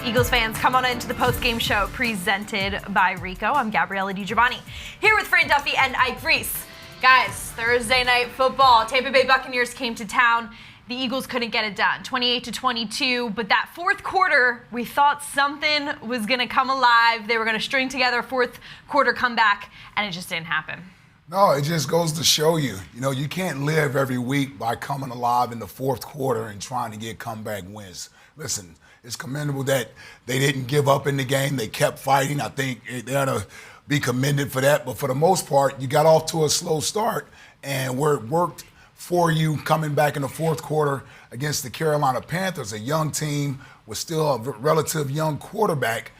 Eagles fans, come on into the Postgame Show presented by Ricoh. I'm Gabriella DiGiovanni, here with Fran Duffy and Ike Reese. Guys, Thursday night football. Tampa Bay Buccaneers came to town. The Eagles couldn't get it done, 28-22. But that fourth quarter, we thought something was going to come alive. They were going to string together a fourth quarter comeback, and it just didn't happen. No, it just goes to show you, you can't live every week by coming alive in the fourth quarter and trying to get comeback wins. Listen, it's commendable that they didn't give up in the game. They kept fighting. I think they ought to be commended for that. But for the most part, you got off to a slow start, and where it worked for you coming back in the fourth quarter against the Carolina Panthers, a young team with still a relative young quarterback,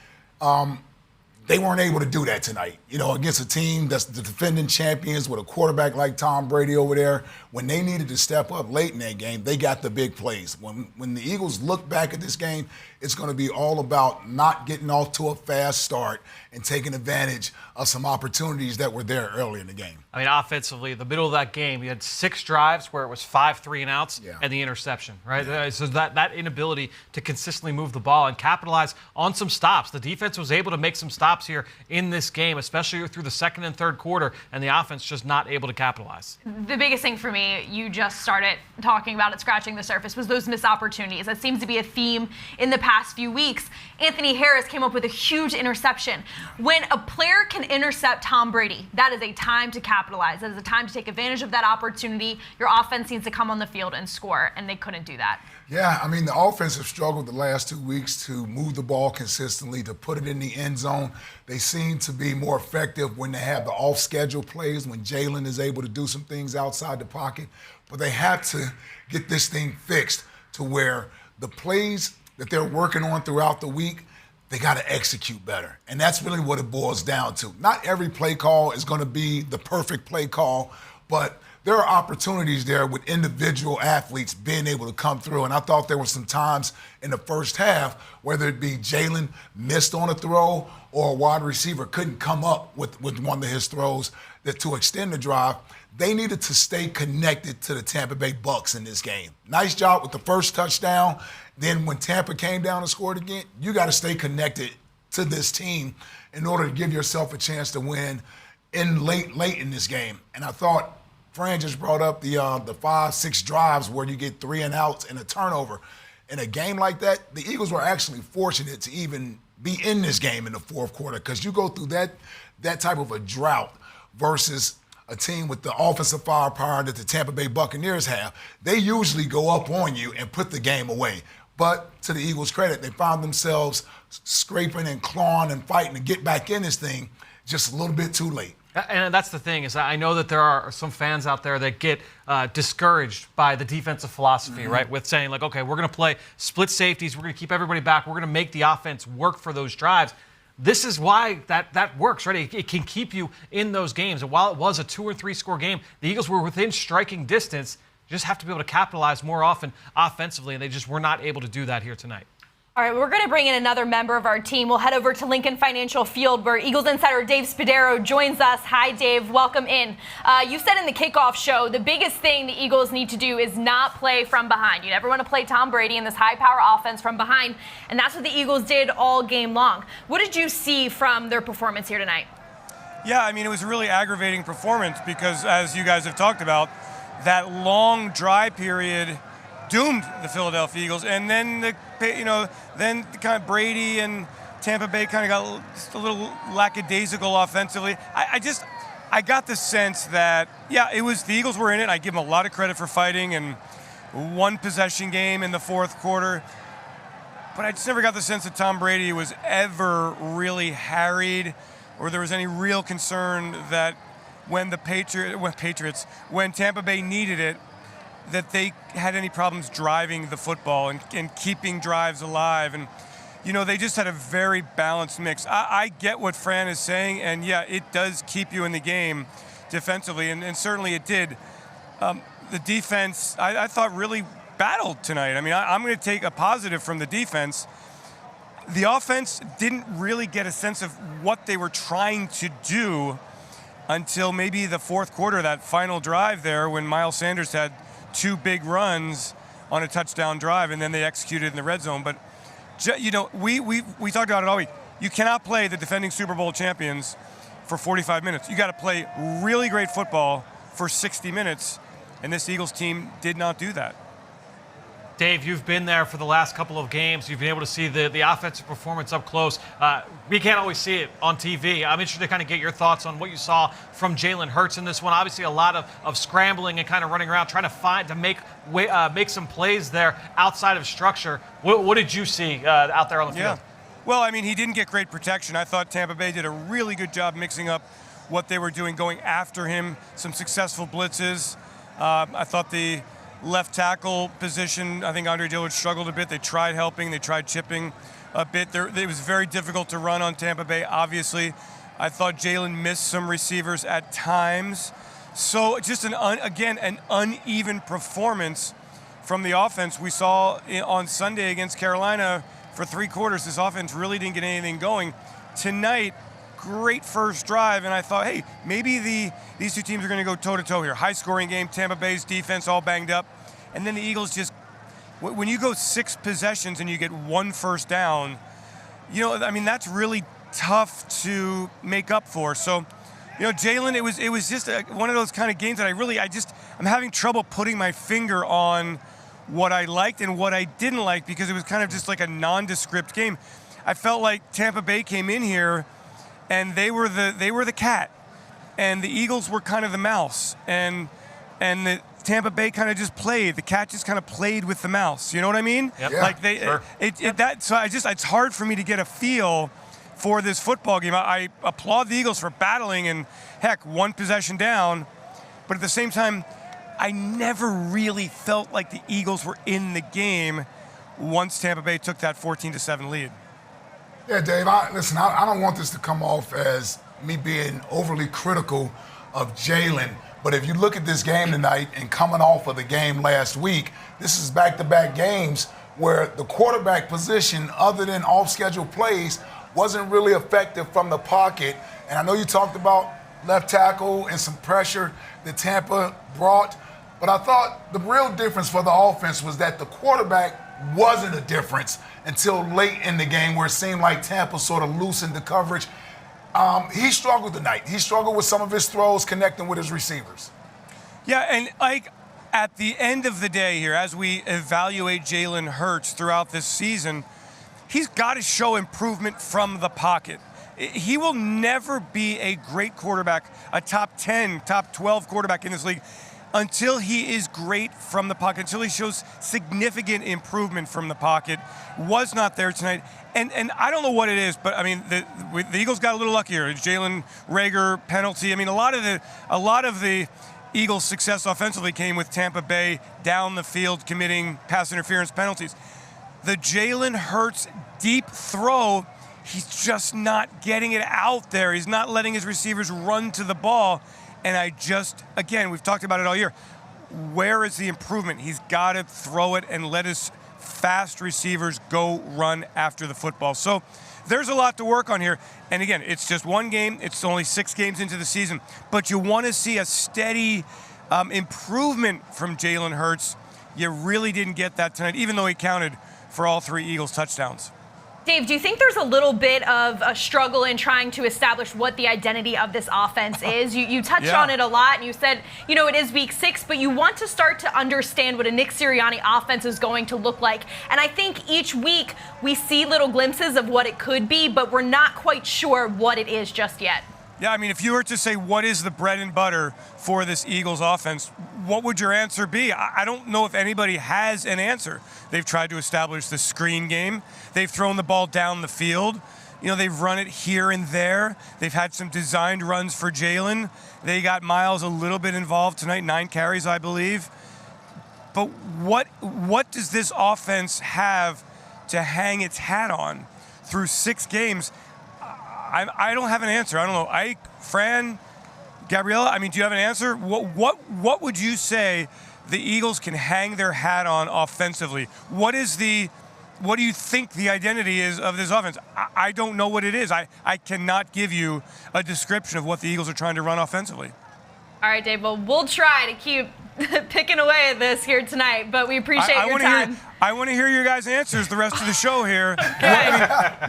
they weren't able to do that tonight. Against a team that's the defending champions with a quarterback like Tom Brady over there. When they needed to step up late in that game, they got the big plays. When the Eagles look back at this game, it's going to be all about not getting off to a fast start and taking advantage of some opportunities that were there early in the game. I mean, offensively, the middle of that game, you had 6 drives where it was 5 3-and-outs and the interception, right? Yeah. So that inability to consistently move the ball and capitalize on some stops. The defense was able to make some stops here in this game, especially through the second and third quarter, and the offense just not able to capitalize. The biggest thing for me, you just started talking about it, scratching the surface, was those missed opportunities. That seems to be a theme in the past few weeks. Anthony Harris came up with a huge interception. When a player can intercept Tom Brady, that is a time to capitalize. That is a time to take advantage of that opportunity. Your offense needs to come on the field and score, and they couldn't do that. Yeah, I mean, the offense have struggled the last 2 weeks to move the ball consistently, to put it in the end zone. They seem to be more effective when they have the off-schedule plays, when Jalen is able to do some things outside the pocket. But they have to get this thing fixed to where the plays that they're working on throughout the week, they got to execute better. And that's really what it boils down to. Not every play call is going to be the perfect play call, but there are opportunities there with individual athletes being able to come through. And I thought there were some times in the first half, whether it be Jalen missed on a throw or a wide receiver couldn't come up with one of his throws that to extend the drive. They needed to stay connected to the Tampa Bay Bucs in this game. Nice job with the first touchdown. Then when Tampa came down and scored again, you got to stay connected to this team in order to give yourself a chance to win in late in this game. And I thought Fran just brought up the 5-6 drives where you get 3-and-outs and a turnover. In a game like that, the Eagles were actually fortunate to even be in this game in the fourth quarter, because you go through that type of a drought versus a team with the offensive firepower that the Tampa Bay Buccaneers have. They usually go up on you and put the game away. But to the Eagles' credit, they found themselves scraping and clawing and fighting to get back in this thing just a little bit too late. And that's the thing, is I know that there are some fans out there that get discouraged by the defensive philosophy, right? With saying, like, okay, we're going to play split safeties, we're going to keep everybody back, we're going to make the offense work for those drives. This is why that works, right? It can keep you in those games. And while it was a 2 or 3 score game, the Eagles were within striking distance. You just have to be able to capitalize more often offensively, and they just were not able to do that here tonight. All right, we're going to bring in another member of our team. We'll head over to Lincoln Financial Field, where Eagles insider Dave Spadaro joins us. Hi, Dave. Welcome in. You said in the kickoff show the biggest thing the Eagles need to do is not play from behind. You never want to play Tom Brady in this high-power offense from behind, and that's what the Eagles did all game long. What did you see from their performance here tonight? Yeah, I mean, it was a really aggravating performance because, as you guys have talked about, that long dry period doomed the Philadelphia Eagles, and then then kind of Brady and Tampa Bay kind of got just a little lackadaisical offensively. I got the sense that, it was the Eagles were in it. I give them a lot of credit for fighting and one possession game in the fourth quarter, but I just never got the sense that Tom Brady was ever really harried, or there was any real concern that when Tampa Bay needed it, that they had any problems driving the football and keeping drives alive. And, they just had a very balanced mix. I get what Fran is saying, and, it does keep you in the game defensively, and certainly it did. The defense, I thought, really battled tonight. I mean, I'm going to take a positive from the defense. The offense didn't really get a sense of what they were trying to do until maybe the fourth quarter, that final drive there when Miles Sanders had 2 big runs on a touchdown drive, and then they executed in the red zone. But You know, we talked about it all week. You cannot play the defending Super Bowl champions for 45 minutes. You got to play really great football for 60 minutes, and this Eagles team did not do that. Dave, you've been there for the last couple of games. You've been able to see the offensive performance up close. We can't always see it on TV. I'm interested to kind of get your thoughts on what you saw from Jalen Hurts in this one. Obviously, a lot of scrambling and kind of running around, trying to make some plays there outside of structure. What did you see out there on the field? Well, I mean, he didn't get great protection. I thought Tampa Bay did a really good job mixing up what they were doing, going after him, some successful blitzes. I thought the left tackle position, I think Andre Dillard struggled a bit. They tried helping, they tried chipping a bit. It was very difficult to run on Tampa Bay, obviously. I thought Jalen missed some receivers at times. So just an uneven performance from the offense. We saw on Sunday against Carolina for 3 quarters, this offense really didn't get anything going. Tonight, great first drive, and I thought, hey, maybe these two teams are going to go toe-to-toe here. High-scoring game, Tampa Bay's defense all banged up, and then the Eagles just, when you go 6 possessions and you get 1 first down, you know, I mean, that's really tough to make up for. So, you know, Jalen, it was just one of those kind of games that I'm having trouble putting my finger on what I liked and what I didn't like, because it was kind of just like a nondescript game. I felt like Tampa Bay came in here and they were the cat, and the Eagles were kind of the mouse, and the Tampa Bay kind of just played. The cat just kind of played with the mouse. You know what I mean? Yep. Yeah. Like it's hard for me to get a feel for this football game. I applaud the Eagles for battling and, heck, 1 possession down, but at the same time, I never really felt like the Eagles were in the game once Tampa Bay took that 14-7 lead. Yeah, Dave, I don't want this to come off as me being overly critical of Jalen, but if you look at this game tonight and coming off of the game last week, this is back-to-back games where the quarterback position, other than off-schedule plays, wasn't really effective from the pocket. And I know you talked about left tackle and some pressure that Tampa brought, but I thought the real difference for the offense was that the quarterback wasn't a difference until late in the game, where it seemed like Tampa sort of loosened the coverage. He struggled tonight. He struggled with some of his throws connecting with his receivers. Yeah, and like at the end of the day here, as we evaluate Jalen Hurts throughout this season, he's got to show improvement from the pocket. He will never be a great quarterback, a top 10, top 12 quarterback in this league, until he is great from the pocket, until he shows significant improvement from the pocket. Was not there tonight. And I don't know what it is, but I mean, the Eagles got a little luckier. Jalen Reagor penalty. I mean, a lot of the Eagles' success offensively came with Tampa Bay down the field committing pass interference penalties. The Jalen Hurts deep throw, he's just not getting it out there. He's not letting his receivers run to the ball. And again, we've talked about it all year. Where is the improvement? He's got to throw it and let his fast receivers go run after the football. So there's a lot to work on here. And again, it's just 1 game. It's only 6 games into the season. But you want to see a steady improvement from Jalen Hurts. You really didn't get that tonight, even though he counted for all 3 Eagles touchdowns. Dave, do you think there's a little bit of a struggle in trying to establish what the identity of this offense is? You touched on it a lot, and you said, you know, it is week 6, but you want to start to understand what a Nick Sirianni offense is going to look like. And I think each week we see little glimpses of what it could be, but we're not quite sure what it is just yet. Yeah, I mean, if you were to say what is the bread and butter for this Eagles offense, what would your answer be? I don't know if anybody has an answer. They've tried to establish the screen game. They've thrown the ball down the field. You know, they've run it here and there. They've had some designed runs for Jalen. They got Miles a little bit involved tonight, 9 carries, I believe. But what does this offense have to hang its hat on through 6 games? I don't have an answer. I don't know. Ike, Fran, Gabriella, I mean, do you have an answer? What would you say the Eagles can hang their hat on offensively? What do you think the identity is of this offense? I don't know what it is. I cannot give you a description of what the Eagles are trying to run offensively. All right, Dave, well, we'll try to keep picking away at this here tonight, but we appreciate your time. I want to hear your guys' answers the rest of the show here.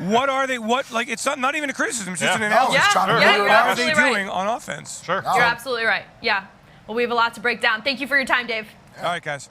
What are they? It's not even a criticism. It's just an analysis. What are they doing on offense? Sure. You're absolutely right. Yeah. Well, we have a lot to break down. Thank you for your time, Dave. All right, guys.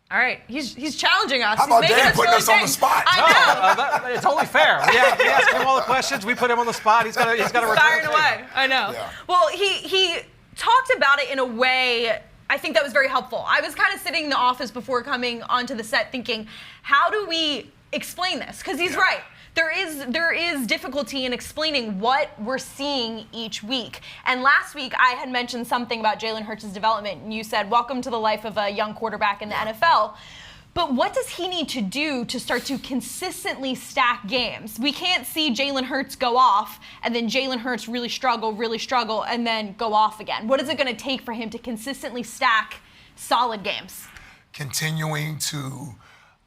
All right, he's challenging us. How about he's Dave putting us on the spot? I know. It's only fair. We ask him all the questions. We put him on the spot. He's got to return. Firing away. I know. Yeah. Well, he talked about it in a way I think that was very helpful. I was kind of sitting in the office before coming onto the set thinking, how do we explain this? Because he's right. There is difficulty in explaining what we're seeing each week. And last week, I had mentioned something about Jalen Hurts' development, and you said, welcome to the life of a young quarterback in the NFL. But what does he need to do to start to consistently stack games? We can't see Jalen Hurts go off, and then Jalen Hurts really struggle, and then go off again. What is it going to take for him to consistently stack solid games? Continuing to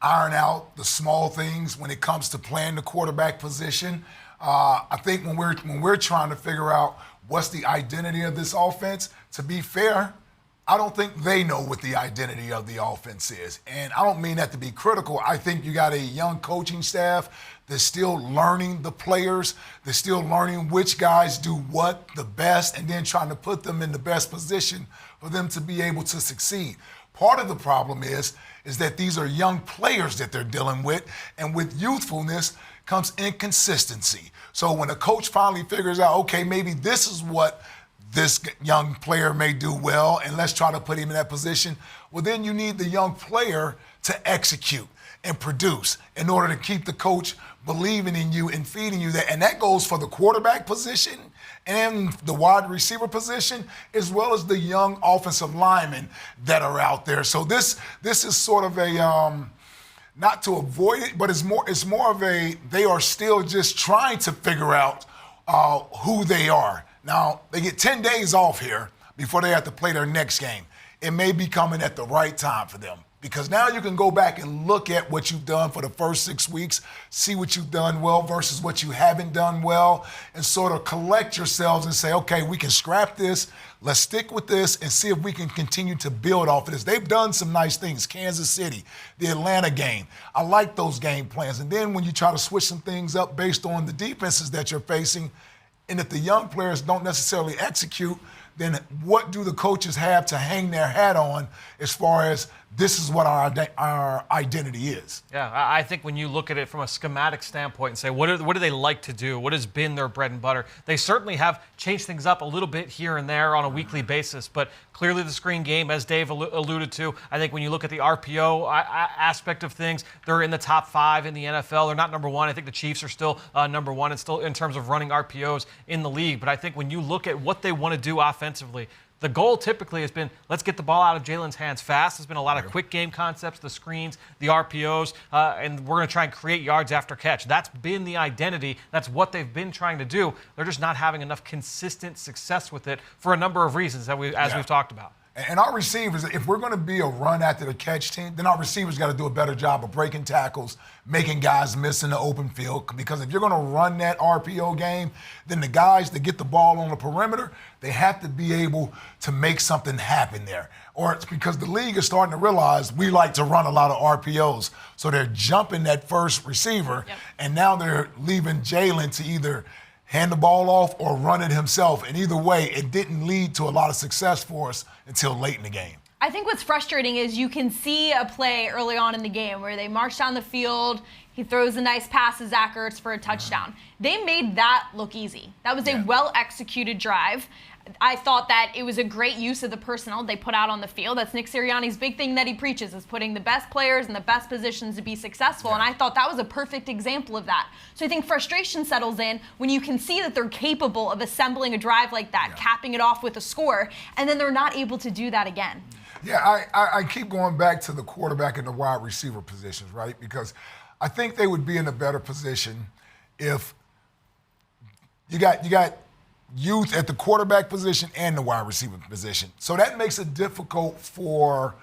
iron out the small things when it comes to playing the quarterback position. I think when we're trying to figure out what's the identity of this offense, to be fair, I don't think they know what the identity of the offense is. And I don't mean that to be critical. I think you got a young coaching staff that's still learning the players. They're still learning which guys do what the best and then trying to put them in the best position for them to be able to succeed. Part of the problem is that these are young players that they're dealing with, and with youthfulness comes inconsistency. So when a coach finally figures out, okay, maybe this is what this young player may do well, and let's try to put him in that position, well, then you need the young player to execute and produce in order to keep the coach believing in you and feeding you that. And that goes for the quarterback position and the wide receiver position, as well as the young offensive linemen that are out there. So this is sort of a, not to avoid it, but it's more of a, they are still just trying to figure out who they are. Now, they get 10 days off here before they have to play their next game. It may be coming at the right time for them, because now you can go back and look at what you've done for the first 6 weeks, see what you've done well versus what you haven't done well, and sort of collect yourselves and say, okay, we can scrap this, let's stick with this and see if we can continue to build off of this. They've done some nice things. Kansas City, the Atlanta game. I like those game plans. And then when you try to switch some things up based on the defenses that you're facing, and if the young players don't necessarily execute, then what do the coaches have to hang their hat on as far as this is what our identity is? Yeah, I think when you look at it from a schematic standpoint and say, what do they like to do? What has been their bread and butter? They certainly have changed things up a little bit here and there on a weekly basis, but clearly the screen game, as Dave alluded to, I think when you look at the RPO aspect of things, they're in the top 5 in the NFL. They're not number 1. I think the Chiefs are still number 1 and still in terms of running RPOs in the league. But I think when you look at what they want to do offensively, the goal typically has been, let's get the ball out of Jalen's hands fast. There's been a lot of quick game concepts, the screens, the RPOs, and we're going to try and create yards after catch. That's been the identity. That's what they've been trying to do. They're just not having enough consistent success with it for a number of reasons that we've talked about. And our receivers, if we're going to be a run after the catch team, then our receivers got to do a better job of breaking tackles, making guys miss in the open field. Because if you're going to run that RPO game, then the guys that get the ball on the perimeter, they have to be able to make something happen there. Or it's because the league is starting to realize we like to run a lot of RPOs. So they're jumping that first receiver, and now they're leaving Jalen to either hand the ball off or run it himself. And either way, it didn't lead to a lot of success for us until late in the game. I think what's frustrating is you can see a play early on in the game where they march down the field, he throws a nice pass to Zach Ertz for a touchdown. They made that look easy. That was a well-executed drive. I thought that it was a great use of the personnel they put out on the field. That's Nick Sirianni's big thing that he preaches, is putting the best players in the best positions to be successful. And I thought that was a perfect example of that. So I think frustration settles in when you can see that they're capable of assembling a drive like that, capping it off with a score, and then they're not able to do that again. Yeah, I keep going back to the quarterback and the wide receiver positions, right? Because I think they would be in a better position if you got youth at the quarterback position and the wide receiver position. So that makes it difficult for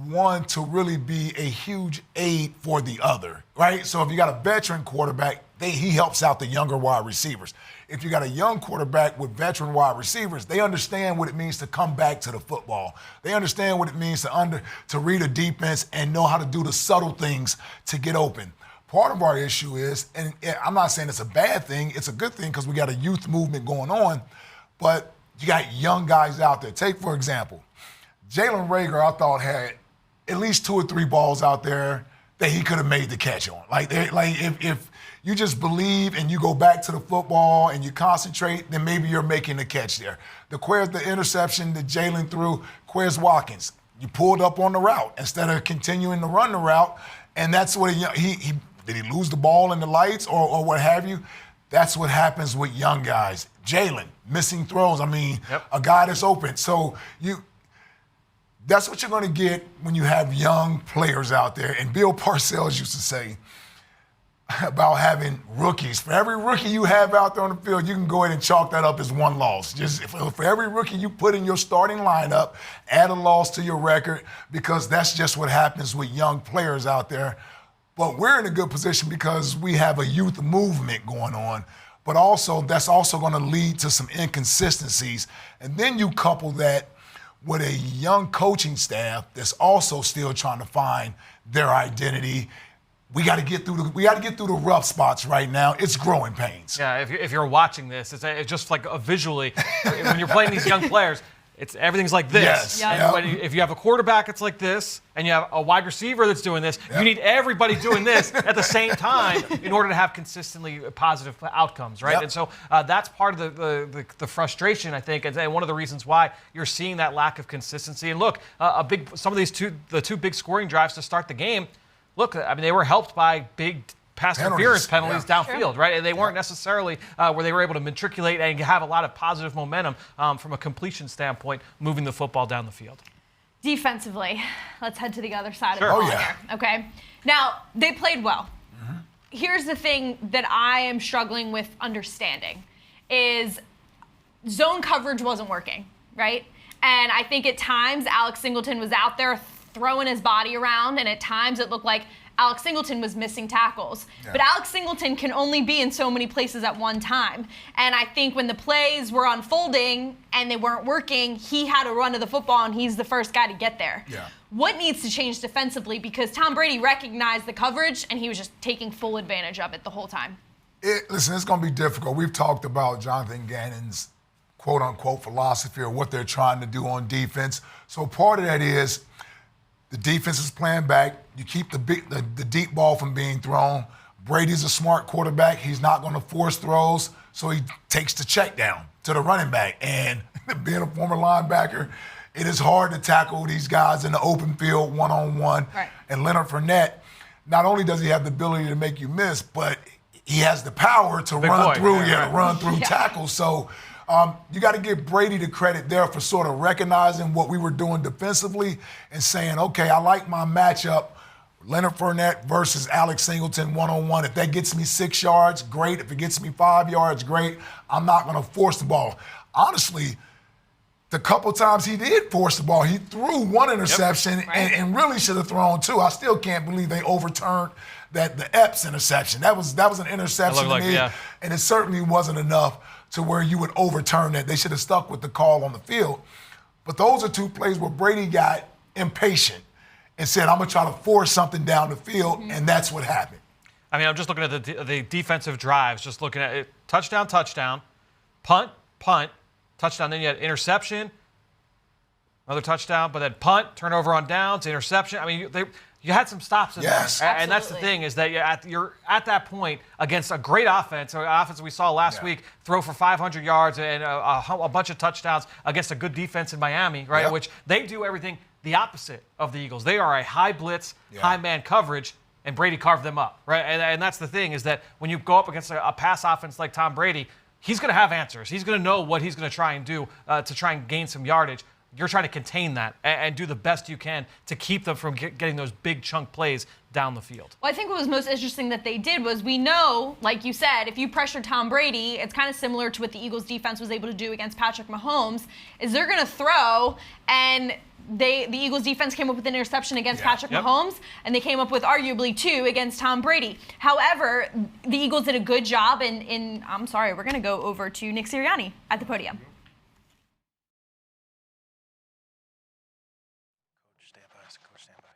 one to really be a huge aid for the other, right? So if you got a veteran quarterback, he helps out the younger wide receivers. If you got a young quarterback with veteran wide receivers, they understand what it means to come back to the football. They understand what it means to read a defense and know how to do the subtle things to get open. Part of our issue is, and I'm not saying it's a bad thing, it's a good thing because we got a youth movement going on, but you got young guys out there. Take, for example, Jalen Reagor, I thought, had at least 2 or 3 balls out there that he could have made the catch on. If you just believe and you go back to the football and you concentrate, then maybe you're making the catch there. The interception that Jalen threw, Quez Watkins, you pulled up on the route instead of continuing to run the route, and that's what he did he lose the ball in the lights or what have you? That's what happens with young guys. Jalen, missing throws. A guy that's open. So that's what you're going to get when you have young players out there. And Bill Parcells used to say about having rookies. For every rookie you have out there on the field, you can go ahead and chalk that up as 1 loss. Just for every rookie you put in your starting lineup, add a loss to your record, because that's just what happens with young players out there. But we're in a good position because we have a youth movement going on. But also, that's also going to lead to some inconsistencies. And then you couple that with a young coaching staff that's also still trying to find their identity. We got to get through the rough spots right now. It's growing pains. Yeah, if you're watching this, it's just like visually when you're playing these young players. Everything's like this. Yes. And if you have a quarterback, it's like this, and you have a wide receiver that's doing this, you need everybody doing this at the same time in order to have consistently positive outcomes, right? Yep. And so that's part of the frustration, I think, and one of the reasons why you're seeing that lack of consistency. And look, some of the two big scoring drives to start the game. Look, they were helped by big pass interference penalties downfield, right? And they weren't necessarily where they were able to matriculate and have a lot of positive momentum from a completion standpoint, moving the football down the field. Defensively, let's head to the other side of the Sure. ball here, okay? Now, they played well. Mm-hmm. Here's the thing that I am struggling with understanding is zone coverage wasn't working, right? And I think at times Alex Singleton was out there throwing his body around, and at times it looked like Alex Singleton was missing tackles. Yeah. But Alex Singleton can only be in so many places at one time. And I think when the plays were unfolding and they weren't working, he had to run to the football, and he's the first guy to get there. Yeah. What needs to change defensively? Because Tom Brady recognized the coverage, and he was just taking full advantage of it the whole time. Listen, it's going to be difficult. We've talked about Jonathan Gannon's quote-unquote philosophy or what they're trying to do on defense. So part of that is the defense is playing back. You keep the deep ball from being thrown. Brady's a smart quarterback. He's not going to force throws, so he takes the check down to the running back. And being a former linebacker, it is hard to tackle these guys in the open field one-on-one. Right. And Leonard Fournette, not only does he have the ability to make you miss, but he has the power to run through tackles. So you got to give Brady the credit there for sort of recognizing what we were doing defensively and saying, okay, I like my matchup, Leonard Fournette versus Alex Singleton one-on-one. If that gets me 6 yards, great. If it gets me 5 yards, great. I'm not going to force the ball. Honestly, the couple times he did force the ball, he threw one interception and really should have thrown 2. I still can't believe they overturned the Epps interception. That was an interception to me, and it certainly wasn't enough to where you would overturn that. They should have stuck with the call on the field. But those are 2 plays where Brady got impatient and said, I'm going to try to force something down the field, and that's what happened. I mean, I'm just looking at the defensive drives, just looking at it. Touchdown, punt, touchdown. Then you had interception, another touchdown, but then punt, turnover on downs, interception. I mean, you had some stops in there. And that's the thing is that you're at that point against a great offense, an offense we saw last week throw for 500 yards and a bunch of touchdowns against a good defense in Miami, right? Yep. Which they do everything the opposite of the Eagles. They are a high blitz, high man coverage, and Brady carved them up, right? And that's the thing is that when you go up against a pass offense like Tom Brady, he's going to have answers. He's going to know what he's going to try and do to try and gain some yardage. You're trying to contain that and do the best you can to keep them from getting those big chunk plays down the field. Well, I think what was most interesting that they did was we know, like you said, if you pressure Tom Brady, it's kind of similar to what the Eagles defense was able to do against Patrick Mahomes, is they're going to throw and the Eagles defense came up with an interception against Patrick Mahomes, and they came up with arguably 2 against Tom Brady. However, the Eagles did a good job in I'm sorry, we're going to go over to Nick Sirianni at the podium. Coach, stand by.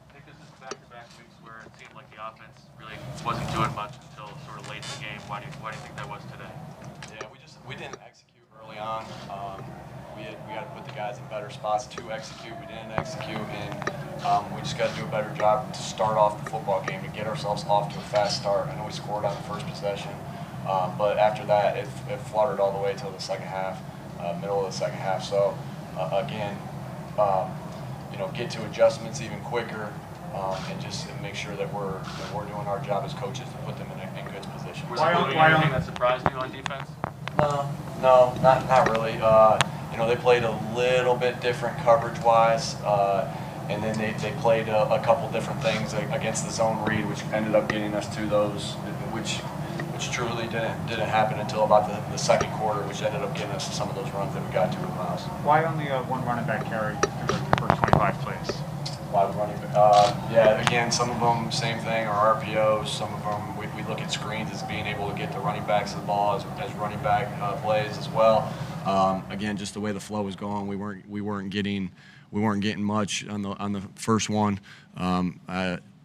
I think this is back-to-back weeks where it seemed like the offense really wasn't doing much until sort of late in the game. Why do you think that was today? Yeah, we didn't execute early on. We got to put the guys in better spots to execute. We didn't execute, and we just got to do a better job to start off the football game, to get ourselves off to a fast start. I know we scored on the first possession, but after that, it fluttered all the way till the second half, middle of the second half. So again, get to adjustments even quicker, and just make sure that we're doing our job as coaches to put them in good position. Was there anything that surprised you on defense? No, not really. They played a little bit different coverage-wise, and then they played a couple different things against the zone read, which ended up getting us to those, which truly didn't happen until about the second quarter, which ended up getting us to some of those runs that we got to with Miles. Why only one running back carry through the first 25 plays? Why was running back? Again, some of them same thing, or RPOs. Some of them we look at screens as being able to get the running backs the ball as running back plays as well. Again, just the way the flow was going, we weren't getting much on the first one.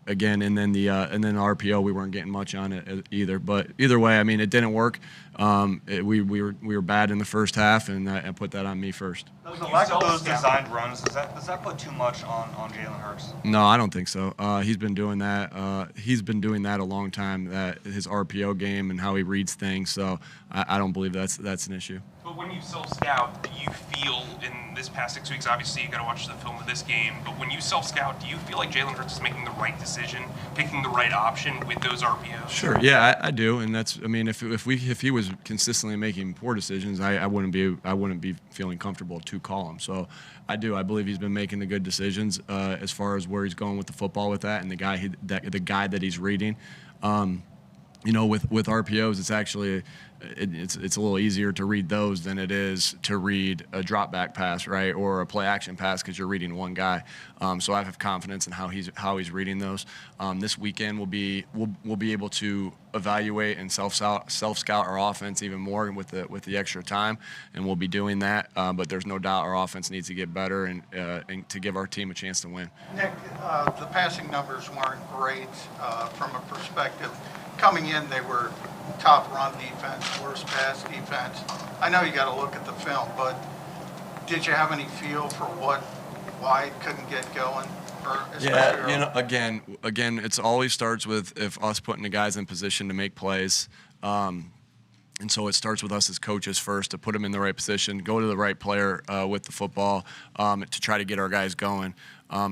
Again, and then the RPO, we weren't getting much on it either. But either way, I mean, it didn't work. We were bad in the first half, and I put that on me first. The lack of those designed runs, does that put too much on Jalen Hurts? No, I don't think so. He's been doing that. He's been doing that a long time. That his RPO game and how he reads things. So I don't believe that's an issue. But when you self-scout, do you feel in this past 6 weeks, obviously you got to watch the film of this game, but when you self-scout, do you feel like Jalen Hurts is making the right decision, picking the right option with those RPOs? Sure, yeah, I do, and that's. I mean, if he was consistently making poor decisions, I wouldn't be feeling comfortable to call him. So I do. I believe he's been making the good decisions as far as where he's going with the football with that, and the guy that he's reading. With RPOs, it's actually it's a little easier to read those than it is to read a drop back pass, right, or a play action pass, because you're reading one guy. So I have confidence in how he's reading those. This weekend we'll be able to evaluate and self scout our offense even more with the extra time, and we'll be doing that. But there's no doubt our offense needs to get better and to give our team a chance to win. Nick, the passing numbers weren't great from a perspective. Coming in, they were top run defense, worst pass defense. I know you got to look at the film, but did you have any feel for why it couldn't get going? Yeah, again, it always starts with us putting the guys in position to make plays. And so it starts with us as coaches first to put them in the right position, go to the right player with the football to try to get our guys going.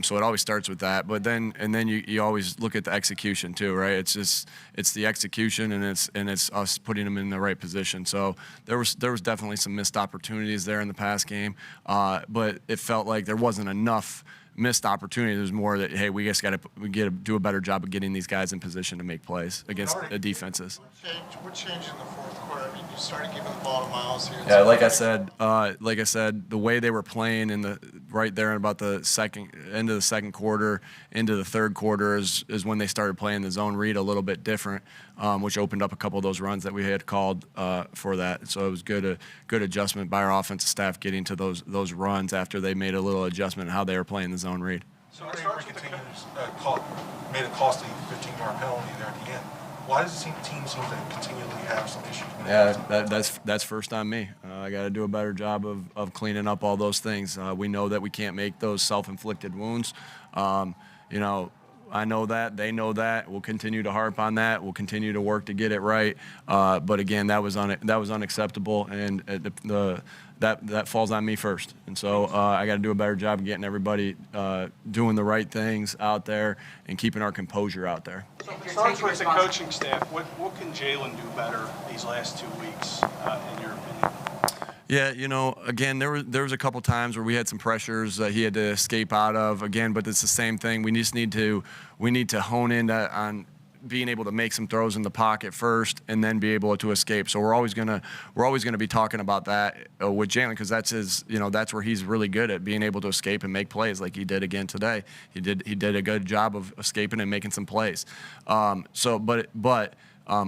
So it always starts with that. But then you always look at the execution too, right? It's the execution and it's us putting them in the right position. So there was definitely some missed opportunities there in the pass game, but it felt like there wasn't enough missed opportunity. There's more that, hey, we just got to do a better job of getting these guys in position to make plays against the defenses. What changed in the fourth quarter? I mean, you started giving the ball to Miles here. Yeah, like I said, the way they were playing right there in about the end of the second quarter into the third quarter is when they started playing the zone read a little bit different, which opened up a couple of those runs that we had called for that. So it was good adjustment by our offensive staff getting to those runs after they made a little adjustment in how they were playing the zone read. So made a costly 15-yard penalty there at the end. Why does the team seem to continually have some issues? Yeah, that's first on me. I got to do a better job of cleaning up all those things. We know that we can't make those self-inflicted wounds. I know that. They know that. We'll continue to harp on that. We'll continue to work to get it right. But again, that was unacceptable, and that falls on me first. And so I got to do a better job of getting everybody doing the right things out there and keeping our composure out there. So it starts with the coaching staff. What can Jalen do better these last 2 weeks, in your opinion? Yeah, again, there was a couple times where we had some pressures that he had to escape out of. Again, but it's the same thing. We need to hone in on being able to make some throws in the pocket first and then be able to escape. So we're always gonna be talking about that with Jaylen, because that's his, that's where he's really good at, being able to escape and make plays like he did again today. He did a good job of escaping and making some plays.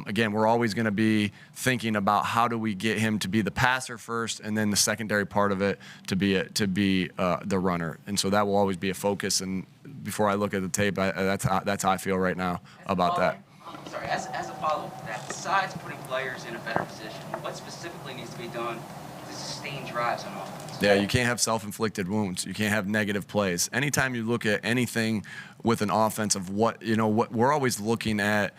Again, we're always going to be thinking about how do we get him to be the passer first, and then the secondary part of it to be the runner. And so that will always be a focus. And before I look at the tape, that's how I feel right now about that. I'm sorry. As a follow-up, that besides putting players in a better position, what specifically needs to be done to sustain drives on offense? Yeah, you can't have self-inflicted wounds. You can't have negative plays. Anytime you look at anything with an offense of what we're always looking at.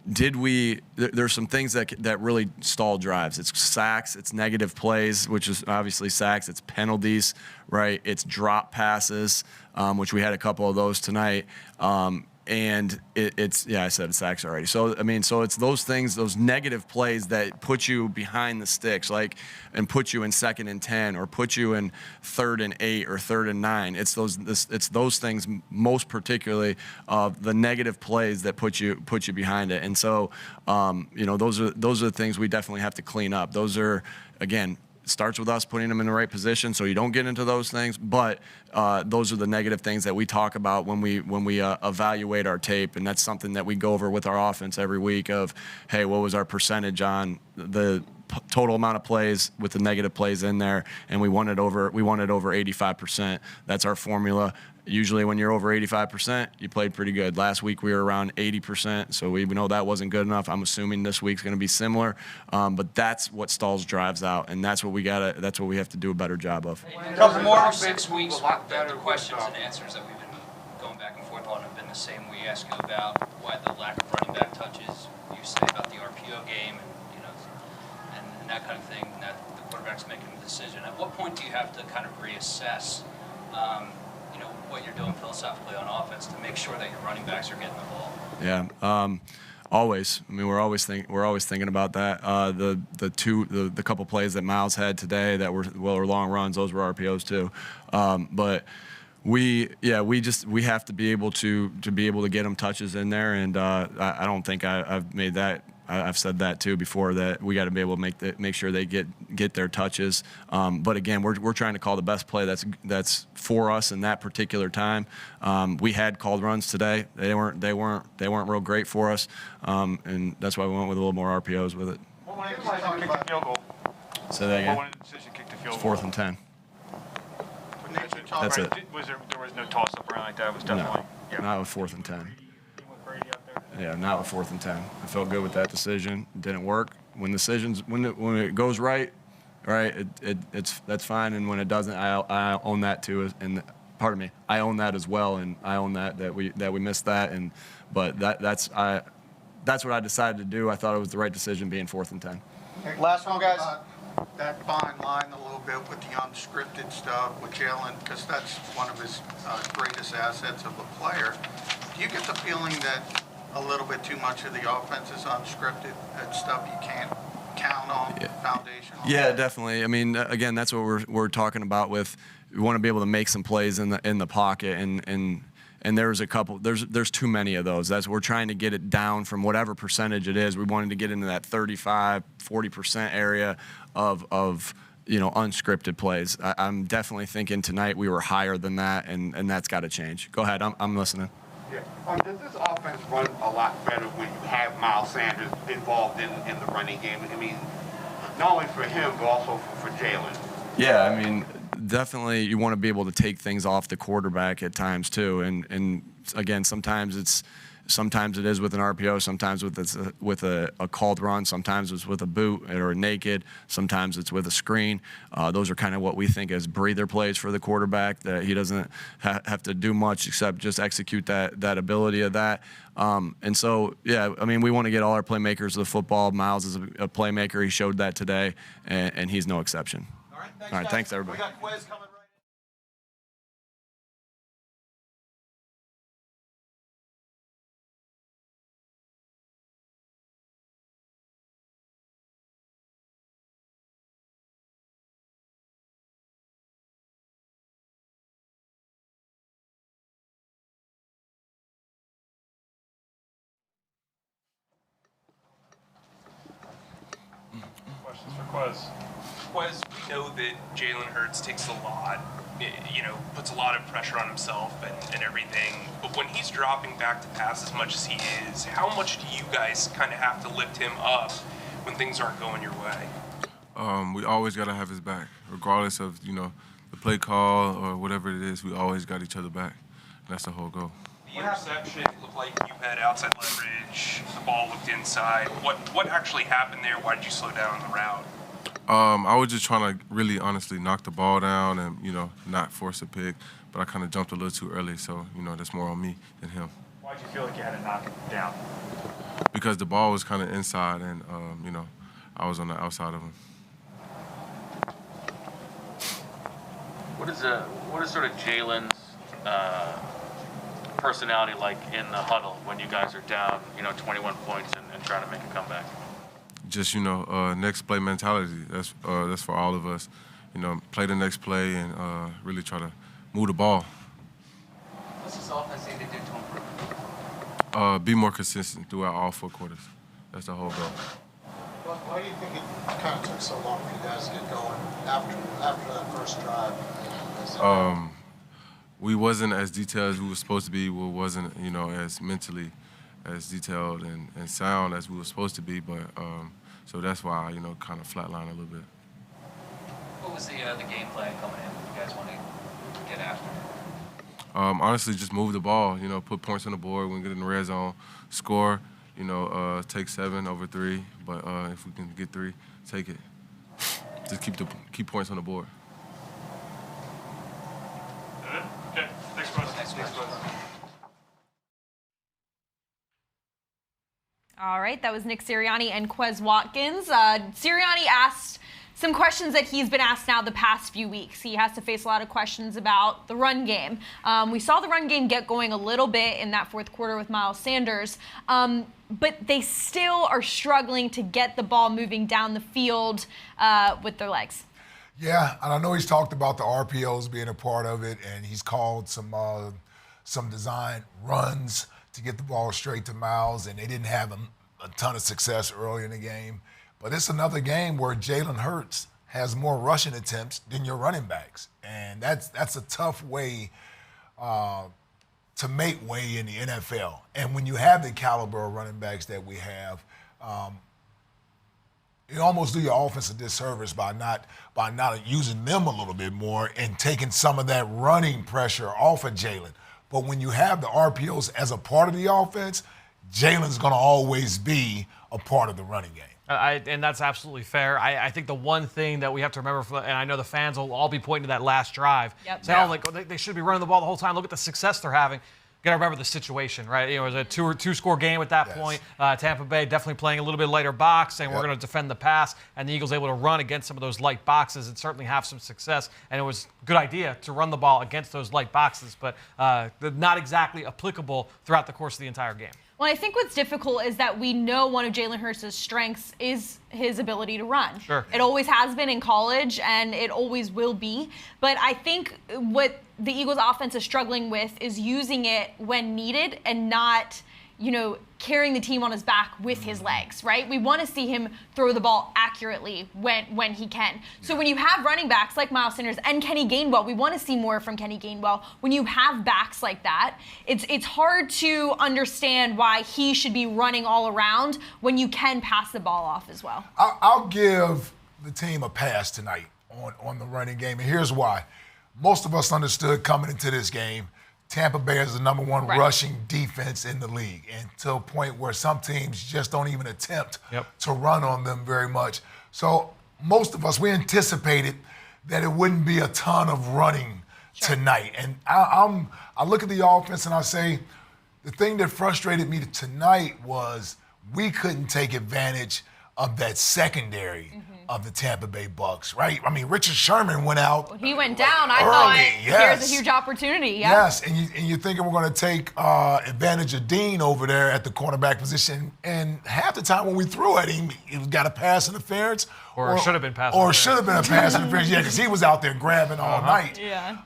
There's some things that really stall drives. It's sacks, it's negative plays, which is obviously sacks, it's penalties, right? It's drop passes, which we had a couple of those tonight. And I said sacks already. So, it's those things, those negative plays that put you behind the sticks, and put you in 2nd and 10, or put you in 3rd and 8 or 3rd and 9. It's those things, most particularly the negative plays that put you behind it. And so, those are the things we definitely have to clean up. Those are, again, starts with us putting them in the right position so you don't get into those things, but those are the negative things that we talk about when we evaluate our tape, and that's something that we go over with our offense every week of, hey, what was our percentage on the total amount of plays with the negative plays in there, and we want it over 85%. That's our formula. Usually when you're over 85%, you played pretty good. Last week we were around 80%, so we know that wasn't good enough. I'm assuming this week's going to be similar, but that's what stalls drives out, and that's what we have to do a better job of. A couple more 6 weeks, the questions and answers that we've been going back and forth on have been the same. We ask you about why the lack of running back touches. You say about the RPO game, and that kind of thing. That the quarterback's making a decision. At what point do you have to kind of reassess? What you're doing philosophically on offense to make sure that your running backs are getting the ball? Yeah, always. We're always thinking about that. The couple plays that Miles had today that were long runs, those were RPOs too. But we have to be able to get them touches in there, and I don't think I've made that. I've said that too before, that we got to be able to make sure they get their touches. But again, we're trying to call the best play that's for us in that particular time. We had called runs today. They weren't real great for us, and that's why we went with a little more RPOs with it. What went into the decision to kick the field goal? Say that again. What went into the decision to kick the field It's goal? 4th and 10. That's it. There was no toss up or anything like that. It was definitely Not with 4th and 10. Yeah, not with 4th and 10. I felt good with that decision. It didn't work. When it goes right, that's fine. And when it doesn't, I own that too. And pardon me, I own that as well. And I own that we missed that. But that's what I decided to do. I thought it was the right decision, being 4th and 10. Last one, guys. That fine line a little bit with the unscripted stuff with Jaylen, because that's one of his greatest assets of a player. Do you get the feeling that a little bit too much of the offense is unscripted and stuff you can't count on, foundational? Yeah, definitely. Again, that's what we're talking about with, we want to be able to make some plays in the pocket, and there's a couple, there's too many of those. We're trying to get it down from whatever percentage it is. We wanted to get into that 35-40% area of unscripted plays. I'm definitely thinking tonight we were higher than that, and that's got to change. Go ahead, I'm listening. Yeah. Does this offense run a lot better when you have Miles Sanders involved in the running game? Not only for him, but also for Jaylen. Yeah, definitely you want to be able to take things off the quarterback at times too. And again, sometimes it is with an RPO, sometimes with a called run, sometimes it's with a boot or a naked, sometimes it's with a screen. Those are kind of what we think as breather plays for the quarterback, that he doesn't have to do much except just execute that ability of that. And so, yeah, we want to get all our playmakers to the football. Miles is a playmaker. He showed that today, and he's no exception. All right, thanks everybody. We got Quiz coming. Quez. Quez, we know that Jalen Hurts takes a lot, puts a lot of pressure on himself and everything. But when he's dropping back to pass as much as he is, how much do you guys kind of have to lift him up when things aren't going your way? We always got to have his back, regardless of, the play call or whatever it is. We always got each other back. That's the whole goal. The interception looked like you had outside leverage. The ball looked inside. What actually happened there? Why did you slow down on the route? I was just trying to really honestly knock the ball down and, not force a pick. But I kind of jumped a little too early, so, that's more on me than him. Why did you feel like you had to knock it down? Because the ball was kind of inside and, I was on the outside of him. What is sort of Jalen's personality like in the huddle when you guys are down, 21 points and trying to make a comeback? Just, next play mentality. That's for all of us. Play the next play and really try to move the ball. What's this offense need to do to improve? Be more consistent throughout all 4 quarters. That's the whole goal. Why do you think it kind of took so long for you guys to get going after that first drive? We wasn't as detailed as we were supposed to be. We wasn't, as mentally as detailed and sound as we were supposed to be. But so that's why, kind of flatline a little bit. What was the game plan coming in? You guys want to get after? Honestly, just move the ball. Put points on the board. When we get in the red zone, score. Take 7 over 3. But if we can get 3, take it. Just keep points on the board. Okay, next question. All right, that was Nick Sirianni and Quez Watkins. Sirianni asked some questions that he's been asked now the past few weeks. He has to face a lot of questions about the run game. We saw the run game get going a little bit in that 4th quarter with Miles Sanders, but they still are struggling to get the ball moving down the field with their legs. Yeah, and I know he's talked about the RPOs being a part of it, and he's called some design runs to get the ball straight to Miles, and they didn't have a ton of success early in the game. But it's another game where Jalen Hurts has more rushing attempts than your running backs, and that's a tough way to make way in the NFL. And when you have the caliber of running backs that we have, you almost do your offense a disservice by not using them a little bit more and taking some of that running pressure off of Jalen. But when you have the RPOs as a part of the offense, Jalen's going to always be a part of the running game. And that's absolutely fair. I think the one thing that we have to remember, and I know the fans will all be pointing to that last drive, saying, they should be running the ball the whole time. Look at the success they're having. Got to remember the situation, right? It was a two-score game at that point. Tampa Bay definitely playing a little bit lighter box, saying we're going to defend the pass, and the Eagles able to run against some of those light boxes and certainly have some success. And it was a good idea to run the ball against those light boxes, but not exactly applicable throughout the course of the entire game. Well, I think what's difficult is that we know one of Jalen Hurts' strengths is his ability to run. Sure. It always has been in college, and it always will be. But I think what the Eagles' offense is struggling with is using it when needed and not, carrying the team on his back with his legs, right? We want to see him throw the ball accurately when he can. So when you have running backs like Miles Sanders and Kenny Gainwell, we want to see more from Kenny Gainwell. When you have backs like that, it's hard to understand why he should be running all around when you can pass the ball off as well. I'll give the team a pass tonight on the running game, and here's why. Most of us understood coming into this game, Tampa Bay is the number 1 rushing defense in the league, and to a point where some teams just don't even attempt to run on them very much. So most of us, we anticipated that it wouldn't be a ton of running tonight. And I look at the offense and I say, the thing that frustrated me tonight was we couldn't take advantage of that secondary of the Tampa Bay Bucs, right? I mean, Richard Sherman went out. When he went down, I early, thought, yes. Here's a huge opportunity. Yes, and you're thinking we're going to take advantage of Dean over there at the cornerback position, and half the time when we threw at him, it got a pass interference. Or should have been pass interference. Or should have been a pass interference, because he was out there grabbing all night. Yeah.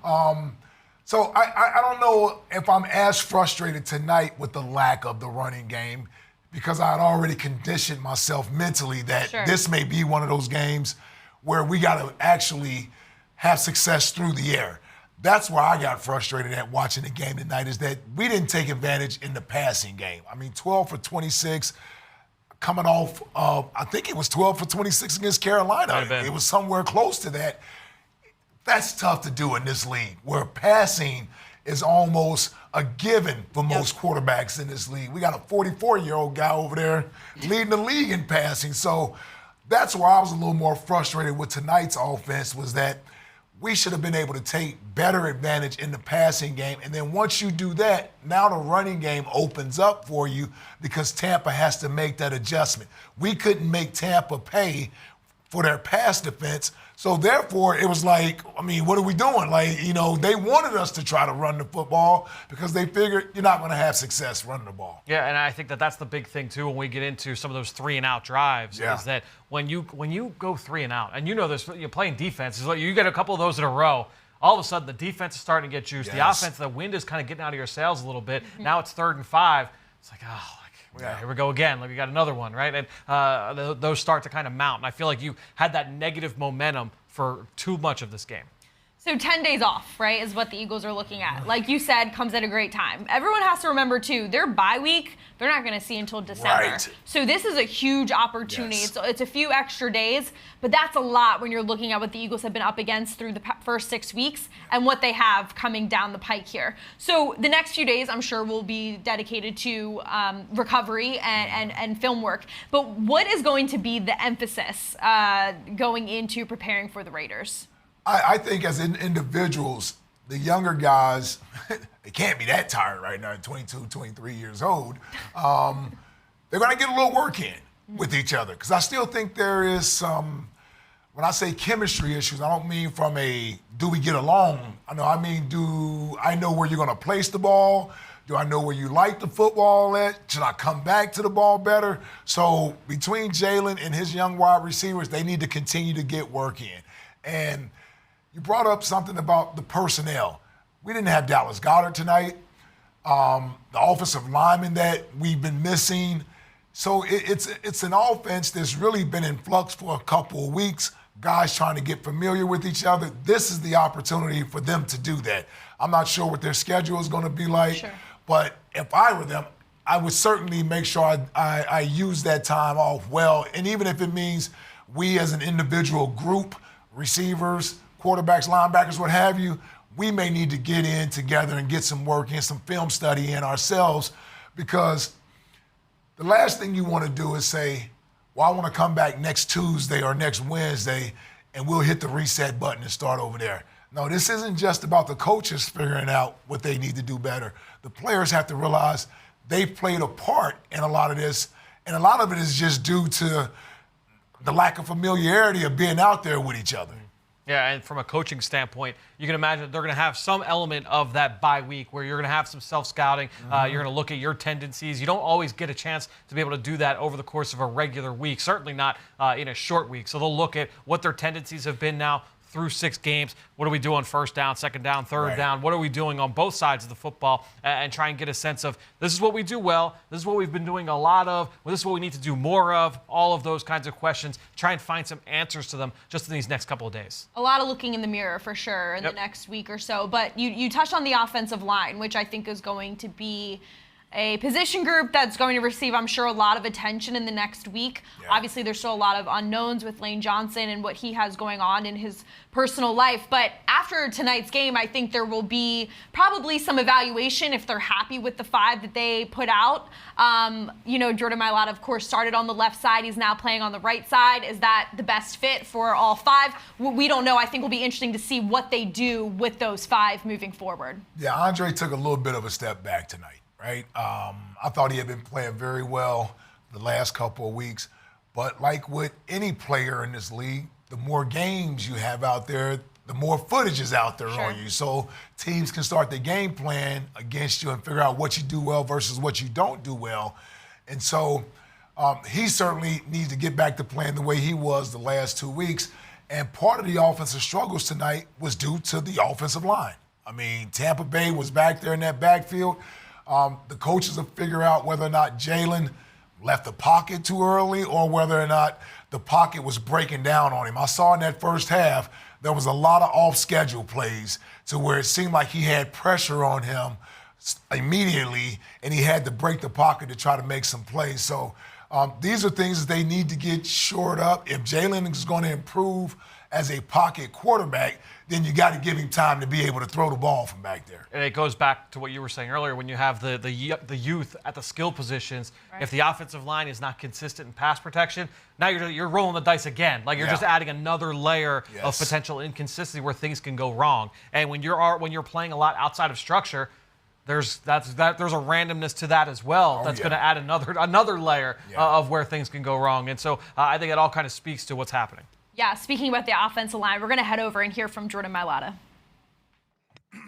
So I don't know if I'm as frustrated tonight with the lack of the running game. because I had already conditioned myself mentally that this may be one of those games where we got to actually have success through the air. That's where I got frustrated at watching the game tonight, is that we didn't take advantage in the passing game. I mean, 12 for 26, coming off of, I think it was 12 for 26 against Carolina. It was somewhere close to that. That's tough to do in this league, where passing is almost a given for most quarterbacks in this league. We got a 44-year-old guy over there leading the league in passing. So that's where I was a little more frustrated with tonight's offense, was that we should have been able to take better advantage in the passing game. And then once you do that, now the running game opens up for you, because Tampa has to make that adjustment. We couldn't make Tampa pay for their pass defense. So therefore, it was like, I mean, what are we doing? Like, you know, they wanted us to try to run the football because they figured you're not going to have success running the ball. Yeah, and I think that that's the big thing, too, when we get into some of those 3-and-out drives, is that when you go 3-and-out, and you know this, you're playing defense, like you get a couple of those in a row, all of a sudden the defense is starting to get juiced. The offense, the wind is kind of getting out of your sails a little bit. Now it's 3rd and 5. It's like, here we go again. Like, we got another one, right? And those start to kind of mount. And I feel like you had that negative momentum for too much of this game. So 10 days off, right, is what the Eagles are looking at. Like you said, comes at a great time. Everyone has to remember, too, their bye week, they're not going to see until December. Right. So this is a huge opportunity. It's a few extra days, but that's a lot when you're looking at what the Eagles have been up against through the first 6 weeks and what they have coming down the pike here. So the next few days, I'm sure, will be dedicated to recovery and film work. But what is going to be the emphasis going into preparing for the Raiders? I think as individuals, the younger guys, they can't be that tired right now at 22, 23 years old. They're going to get a little work in with each other, because I still think there is some, when I say chemistry issues, I don't mean from a do we get along. I mean, do I know where you're going to place the ball? Do I know where you like the football at? Should I come back to the ball better? So between Jalen and his young wide receivers, they need to continue to get work in. And you brought up something about the personnel. We didn't have Dallas Goedert tonight. The offensive lineman that we've been missing. So it's an offense that's really been in flux for a couple of weeks. Guys trying to get familiar with each other. This is the opportunity for them to do that. I'm not sure what their schedule is going to be like, but if I were them, I would certainly make sure I use that time off well. And even if it means we as an individual group, receivers, quarterbacks, linebackers, what have you, we may need to get in together and get some work in, some film study in ourselves, because the last thing you want to do is say, well, I want to come back next Tuesday or next Wednesday and we'll hit the reset button and start over there. No, this isn't just about the coaches figuring out what they need to do better. The players have to realize they've played a part in a lot of this, and a lot of it is just due to the lack of familiarity of being out there with each other. Yeah, and from a coaching standpoint, you can imagine that they're going to have some element of that bye week where you're going to have some self-scouting. You're going to look at your tendencies. You don't always get a chance to be able to do that over the course of a regular week, certainly not in a short week. So they'll look at what their tendencies have been now through 6 games. What do we do on first down, second down, third down? What are we doing on both sides of the football? And try and get a sense of, this is what we do well, this is what we've been doing a lot of, well, this is what we need to do more of, all of those kinds of questions. Try and find some answers to them just in these next couple of days. A lot of looking in the mirror for sure in the next week or so. But you touched on the offensive line, which I think is going to be a position group that's going to receive, I'm sure, a lot of attention in the next week. Obviously, there's still a lot of unknowns with Lane Johnson and what he has going on in his personal life. But after tonight's game, I think there will be probably some evaluation if they're happy with the 5 that they put out. Jordan Mailata, of course, started on the left side. He's now playing on the right side. Is that the best fit for all 5? We don't know. I think it'll be interesting to see what they do with those 5 moving forward. Yeah, Andre took a little bit of a step back tonight. Right? I thought he had been playing very well the last couple of weeks. But like with any player in this league, the more games you have out there, the more footage is out there on you. So teams can start their game plan against you and figure out what you do well versus what you don't do well. And so he certainly needs to get back to playing the way he was the last 2 weeks. And part of the offensive struggles tonight was due to the offensive line. I mean, Tampa Bay was back there in that backfield. The coaches will figure out whether or not Jalen left the pocket too early or whether or not the pocket was breaking down on him. I saw in that first half there was a lot of off-schedule plays to where it seemed like he had pressure on him immediately, and he had to break the pocket to try to make some plays. So these are things that they need to get shored up. If Jaylen is going to improve as a pocket quarterback, then you got to give him time to be able to throw the ball from back there. And it goes back to what you were saying earlier when you have the youth at the skill positions. Right. If the offensive line is not consistent in pass protection, now you're rolling the dice again. Like you're just adding another layer of potential inconsistency where things can go wrong. And when you're playing a lot outside of structure, there's a randomness to that as well. That's going to add another layer of where things can go wrong. And so I think it all kind of speaks to what's happening. Yeah, speaking about the offensive line, we're going to head over and hear from Jordan Mailata. Yeah,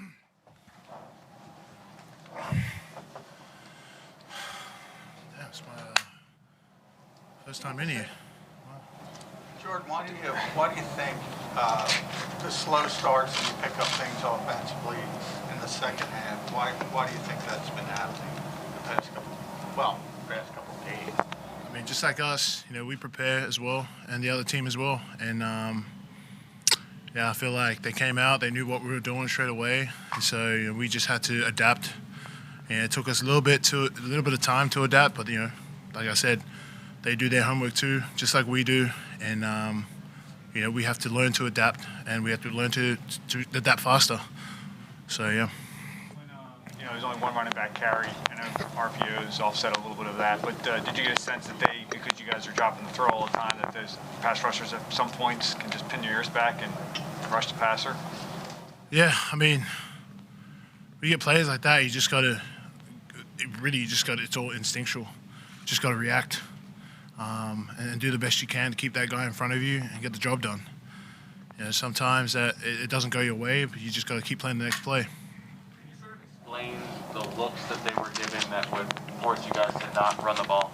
it's my first time in here. Jordan, why do you think the slow starts and you pick up things offensively in the second half? Why do you think that's been happening the past couple of days? I mean, just like us, we prepare as well, and the other team as well. And I feel like they came out, they knew what we were doing straight away, and so we just had to adapt. And it took us a little bit of time to adapt, but like I said, they do their homework too, just like we do. And we have to learn to adapt, and we have to learn to adapt faster. So yeah. There's only one running back carry. I know RPOs offset a little bit of that, but did you get a sense that because you guys are dropping the throw all the time, that those pass rushers at some points can just pin your ears back and rush the passer? Yeah, I mean, we get plays like that, it's all instinctual. You just got to react and do the best you can to keep that guy in front of you and get the job done. Sometimes it doesn't go your way, but you just got to keep playing the next play. Explain the looks that they were given that would force you guys to not run the ball?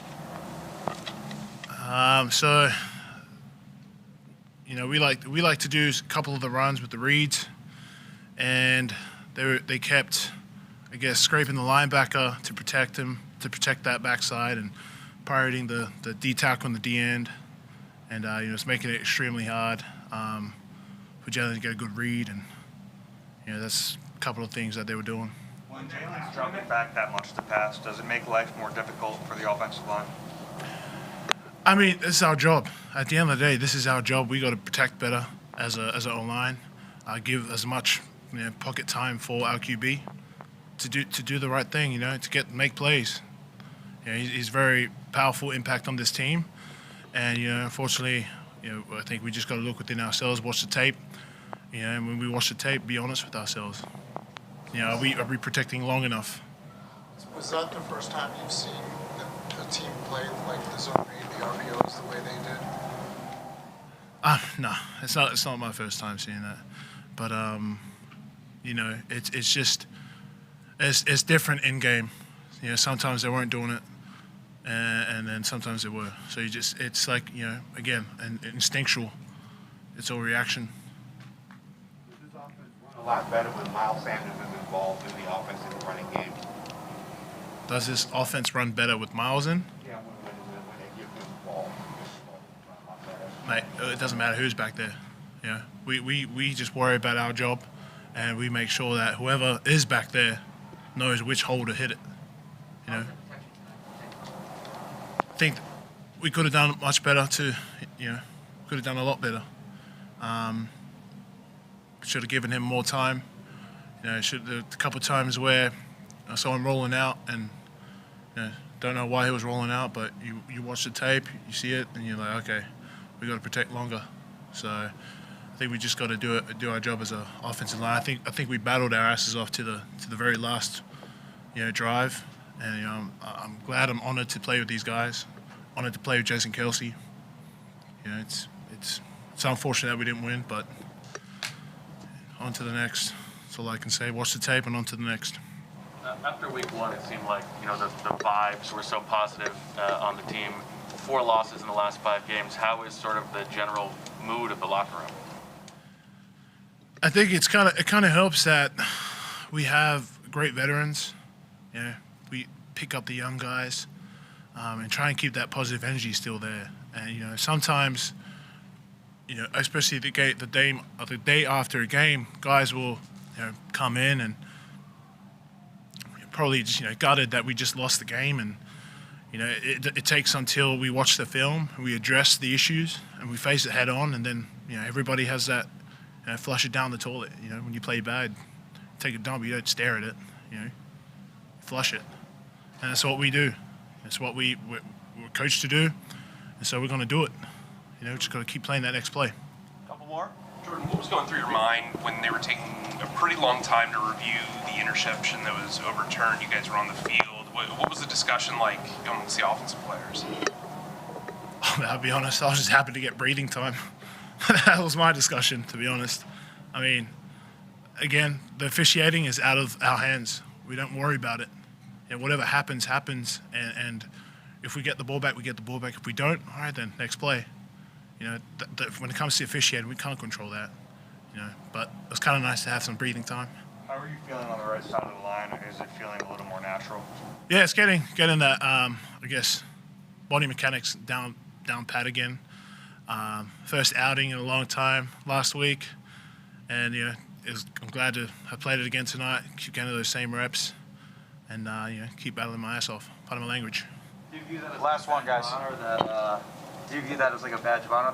We like to do a couple of the runs with the reads, and they kept, I guess, scraping the linebacker to protect him, to protect that backside, and pirating the D tackle on the D end, and it's making it extremely hard for Jaylen to get a good read, and that's a couple of things that they were doing. When Jaylen's dropping back that much to pass, does it make life more difficult for the offensive line? I mean, this is our job. At the end of the day, this is our job. We got to protect better as an O-line. Give as much pocket time for our QB to do the right thing. To make plays. He's very powerful impact on this team, and unfortunately, I think we just got to look within ourselves, watch the tape. And when we watch the tape, be honest with ourselves. Are we protecting long enough? Was that the first time you've seen a team play like the zone read, the RPOs, the way they did? No, it's not my first time seeing that. But it's just it's different in game. Sometimes they weren't doing it, and then sometimes they were. So it's like again, instinctual. It's all reaction. A lot better when Miles Sanders is involved in the offensive running game. Does this offense run better with Miles in? Yeah, when they give him the ball, It doesn't matter who's back there. We just worry about our job, and we make sure that whoever is back there knows which hole to hit it. I think we could have done much better could have done a lot better. Should have given him more time. A couple of times where I saw him rolling out, and don't know why he was rolling out, but you watch the tape, you see it, and you're like, okay, we got to protect longer. So I think we just got to do our job as an offensive line. I think we battled our asses off to the very last drive, and I'm glad, I'm honored to play with these guys, honored to play with Jason Kelsey. It's unfortunate that we didn't win, but on to the next. That's all I can say. Watch the tape and on to the next. After week one, it seemed like the vibes were so positive on the team. 4 losses in the last 5 games. How is sort of the general mood of the locker room? I think it kind of helps that we have great veterans. We pick up the young guys. and try and keep that positive energy still there. And sometimes, especially the day after a game, guys will come in and probably just gutted that we just lost the game, and it takes until we watch the film, we address the issues, and we face it head on, and then everybody has that flush it down the toilet. When you play bad, take a dump, you don't stare at it, flush it, and that's what we do. It's what we're coached to do, and so we're going to do it. Just got to keep playing that next play. Couple more. Jordan, what was going through your mind when they were taking a pretty long time to review the interception that was overturned? You guys were on the field. What was the discussion like amongst the offensive players? I'll be honest, I was just happy to get breathing time. That was my discussion, to be honest. I mean, again, the officiating is out of our hands. We don't worry about it. Whatever happens, happens. And if we get the ball back, we get the ball back. If we don't, all right, then next play. When it comes to officiating, we can't control that. But it was kind of nice to have some breathing time. How are you feeling on the right side of the line? Is it feeling a little more natural? Yeah, it's getting that, I guess, body mechanics down pat again. First outing in a long time last week. And, I'm glad to have played it again tonight, keep getting those same reps, and, keep battling my ass off. Part of my language. Do you view that as last one, guys? Do you view that as like a badge of honor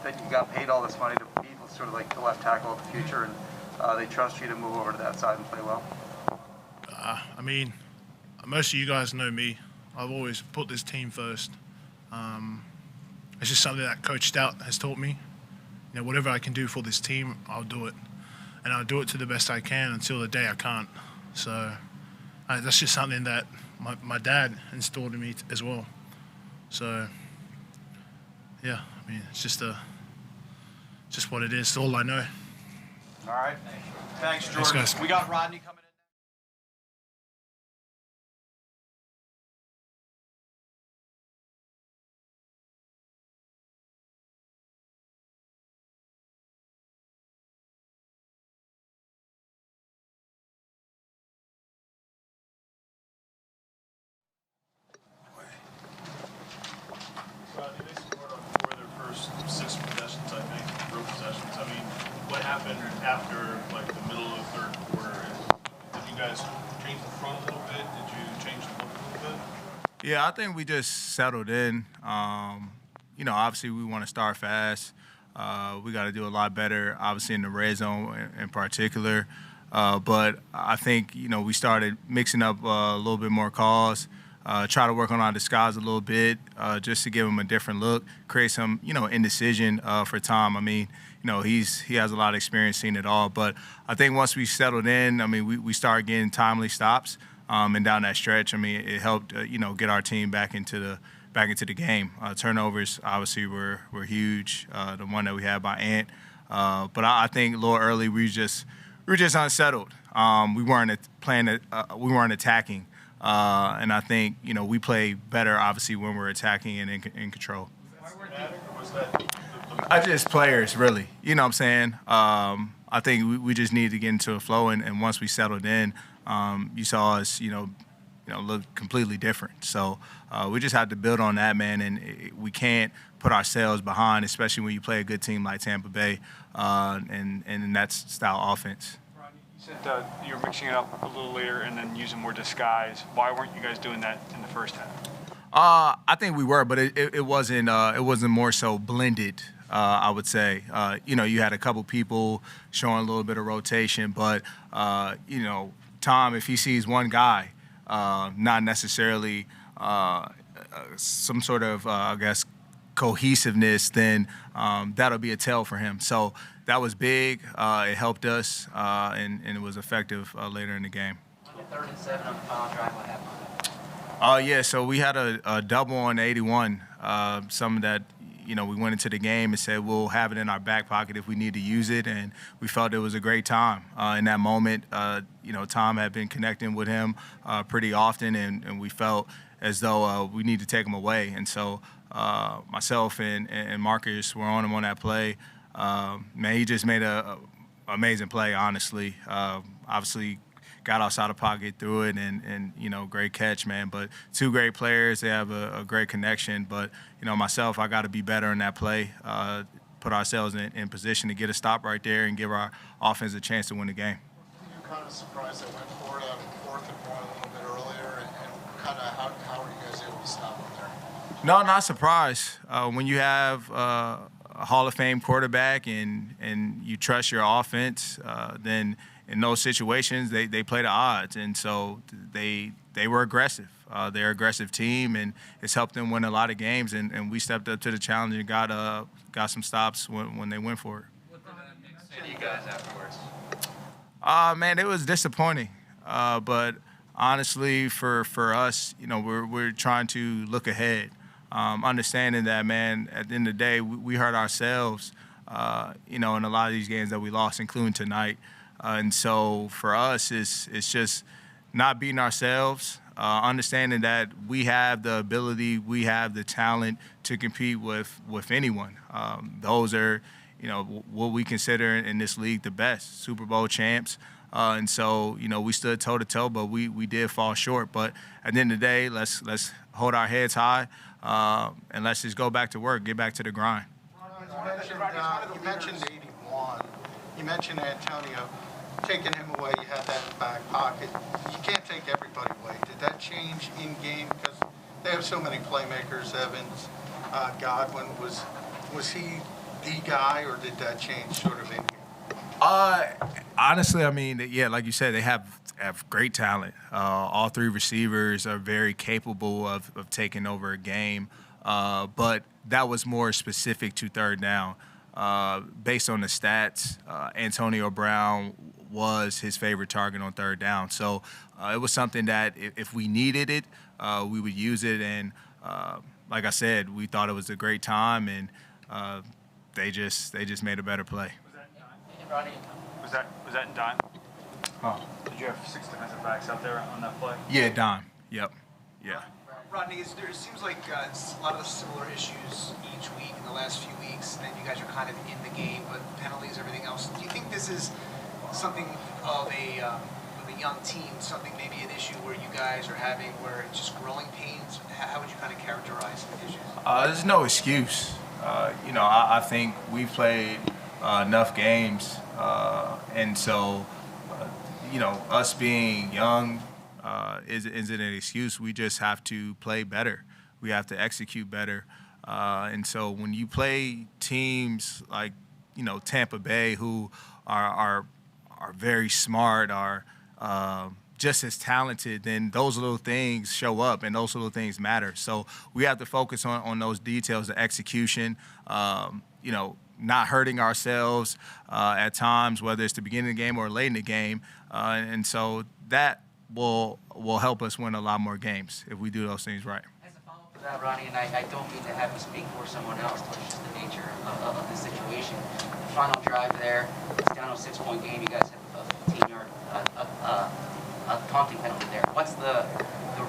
that you got paid all this money to be sort of like the left tackle of the future, and they trust you to move over to that side and play well? I mean, most of you guys know me. I've always put this team first. It's just something that Coach Stout has taught me. Whatever I can do for this team, I'll do it. And I'll do it to the best I can until the day I can't. So that's just something that my dad installed in me as well. So, yeah, I mean, it's just what it is. It's all I know. All right. Thanks, Jordan. Thanks, guys. We got Rodney coming in. Rodney, they scored on 4 of their first 6 possessions, I think, road possessions. I mean, what happened after, the middle of the third quarter? Did you guys change the front a little bit? Did you change the look a little bit? Yeah, I think we just settled in. Obviously we want to start fast. We got to do a lot better, obviously in the red zone in particular. But I think, we started mixing up a little bit more calls. Try to work on our disguise a little bit, just to give him a different look, create some, indecision for Tom. I mean, he has a lot of experience seeing it all. But I think once we settled in, I mean, we started getting timely stops, and down that stretch, I mean, it helped, get our team back into the game. Turnovers obviously were huge. The one that we had by Ant, but I think a little early we were just unsettled. We weren't attacking. And I think, we play better, obviously, when we're attacking and in control. I just players, really. You know what I'm saying? I think we just need to get into a flow, and once we settled in, you saw us, look completely different. So we just have to build on that, man, and we can't put ourselves behind, especially when you play a good team like Tampa Bay, and that's style offense. You said you're mixing it up a little later and then using more disguise. Why weren't you guys doing that in the first half? I think we were, but it wasn't more so blended. I would say, you had a couple people showing a little bit of rotation, but Tom, if he sees one guy, not necessarily some sort of I guess cohesiveness, then that'll be a tell for him. So that was big. It helped us, and it was effective later in the game. 3rd and 7 on the final drive, what happened? Yeah, so we had a double on 81. Some that, we went into the game and said we'll have it in our back pocket if we need to use it, and we felt it was a great time. In that moment, Tom had been connecting with him pretty often, and we felt as though we need to take him away. And so myself and Marcus were on him on that play. Man, he just made a amazing play, honestly. Obviously got outside the pocket, threw it, and great catch, man. But two great players, they have a great connection. But, myself, I got to be better in that play, put ourselves in position to get a stop right there and give our offense a chance to win the game. Were you kind of surprised they went for it on 4th and 1 a little bit earlier, and kind of how are you guys able to stop them there? No, not surprised. When you have a Hall of Fame quarterback and you trust your offense, then in those situations they play the odds, and so they were aggressive. They're an aggressive team, and it's helped them win a lot of games. And we stepped up to the challenge and got some stops when they went for it. What did that say to you guys afterwards? Man, it was disappointing, but honestly, for us, we're trying to look ahead. Understanding that, man, at the end of the day, we hurt ourselves, in a lot of these games that we lost, including tonight. And so for us, it's just not beating ourselves, understanding that we have the ability, we have the talent to compete with anyone. Those are, what we consider in this league the best, Super Bowl champs. And so, we stood toe-to-toe, but we did fall short. But at the end of the day, let's hold our heads high, and let's just go back to work, get back to the grind. You mentioned 81. You mentioned Antonio. Taking him away, you had that in the back pocket. You can't take everybody away. Did that change in game? Because they have so many playmakers. Evans, Godwin, was he the guy, or did that change sort of in game? Honestly, I mean, yeah, like you said, they have great talent. All three receivers are very capable of taking over a game, but that was more specific to third down. Based on the stats, Antonio Brown was his favorite target on third down. So it was something that if we needed it, we would use it. And like I said, we thought it was a great time, and they just made a better play. Was that in dime? Oh. Did you have 6 defensive backs out there on that play? Yeah, dime. Yep. Yeah. Rodney, it seems like it's a lot of the similar issues each week in the last few weeks, and then you guys are kind of in the game, but penalties, everything else. Do you think this is something of a young team, something maybe an issue where you guys are having where it's just growing pains? How would you kind of characterize the issues? There's no excuse. I think we've played enough games, and so, us being young isn't an excuse. We just have to play better. We have to execute better. And so when you play teams like, Tampa Bay, who are very smart, are just as talented, then those little things show up, and those little things matter. So we have to focus on those details, the execution, not hurting ourselves at times, whether it's the beginning of the game or late in the game. And so that will help us win a lot more games if we do those things right. As a follow-up to that, Ronnie, and I don't mean to have you speak for someone else, but it's just the nature of the situation. The final drive there, it's down to a 6-point game. You guys have a 15-yard taunting penalty there. What's the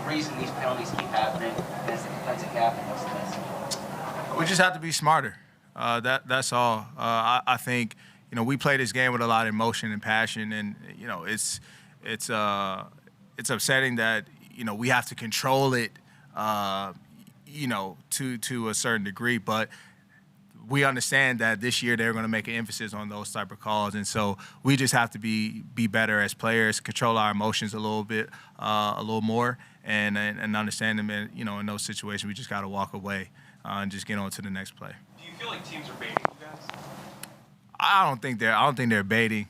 reason these penalties keep happening as the defensive captain? What's the message? We just have to be smarter. That's all. I think we play this game with a lot of emotion and passion, and it's upsetting that we have to control it, to a certain degree. But we understand that this year they're going to make an emphasis on those type of calls, and so we just have to be better as players, control our emotions a little more, and understand them. And in those situations, we just got to walk away and just get on to the next play. Do you feel like teams are baiting you guys? I don't think they're baiting.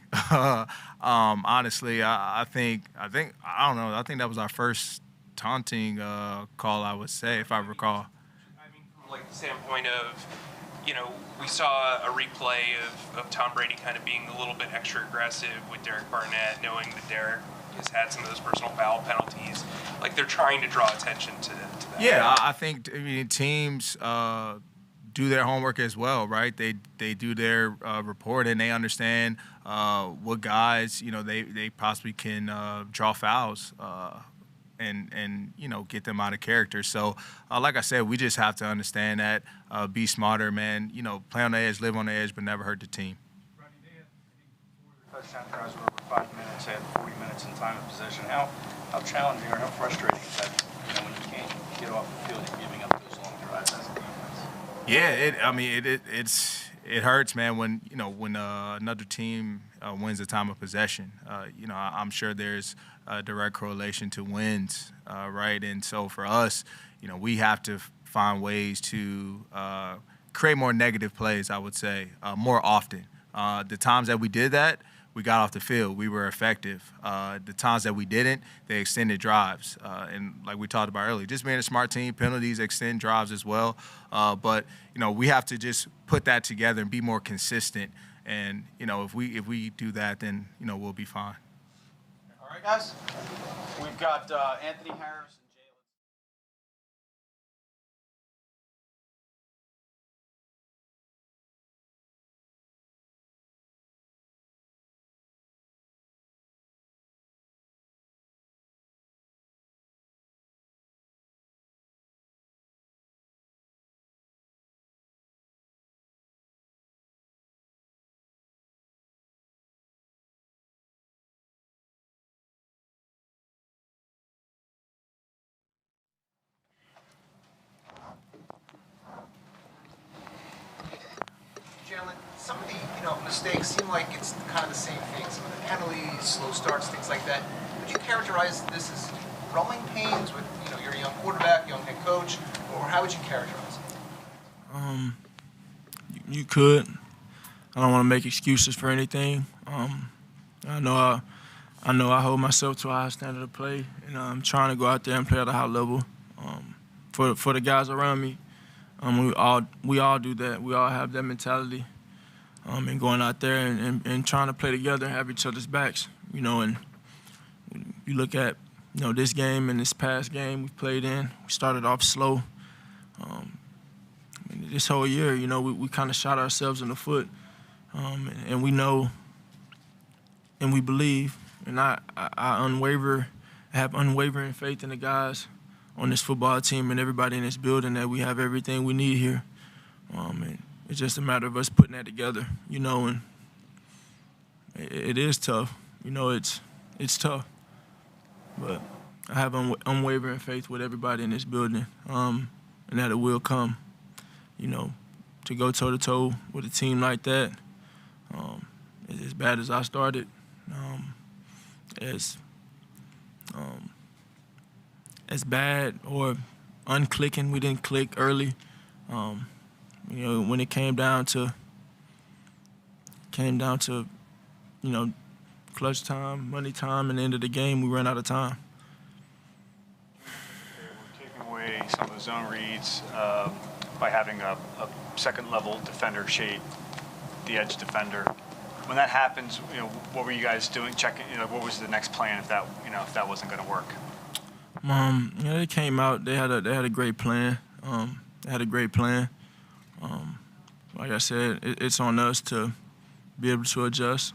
Honestly, I think I don't know. I think that was our first taunting call, I would say, if I recall. I mean, from like the standpoint of, we saw a replay of Tom Brady kind of being a little bit extra aggressive with Derek Barnett, knowing that Derek has had some of those personal foul penalties. Like, they're trying to draw attention to that. Yeah, I think teams do their homework as well, right? They do their report, and they understand what guys they possibly can draw fouls and get them out of character. So like I said, we just have to understand that, be smarter, man. Play on the edge, live on the edge, but never hurt the team. Touchdown drives were over 5 minutes and 40 minutes offense and time of possession. How challenging or how frustrating is that, when you can't get off the field and giving up those long drives as a defense? Yeah, it hurts, man, when another team wins the time of possession. I'm sure there's a direct correlation to wins, right? And so for us, we have to find ways to create more negative plays, I would say, more often. The times that we did that, we got off the field. We were effective. The times that we didn't, they extended drives. And like we talked about earlier, just being a smart team, penalties extend drives as well. But we have to just put that together and be more consistent. And if we do that, then we'll be fine. All right, guys. We've got Anthony Harris. Jalen, some of the mistakes seem like it's kind of the same thing. Some of the penalties, slow starts, things like that. Would you characterize this as growing pains with you're a young quarterback, young head coach, or how would you characterize it? You could. I don't want to make excuses for anything. I know I hold myself to a high standard of play, and I'm trying to go out there and play at a high level. For the guys around me, we all do that. We all have that mentality, and going out there and trying to play together and have each other's backs. And you look at this game and this past game we played in. We started off slow. This whole year, we kind of shot ourselves in the foot, and we know and we believe, and I have unwavering faith in the guys on this football team and everybody in this building that we have everything we need here. And it's just a matter of us putting that together, and it is tough. It's tough. But I have unwavering faith with everybody in this building, and that it will come. To go toe-to-toe with a team like that, as bad as I started, as bad or unclicking, we didn't click early. When it came down to clutch time, money time, and the end of the game, we ran out of time. We're taking away some of the zone reads by having a second-level defender shade the edge defender. When that happens, what were you guys doing? Checking, what was the next plan if that wasn't going to work? They came out. They had a great plan. Like I said, it's on us to be able to adjust,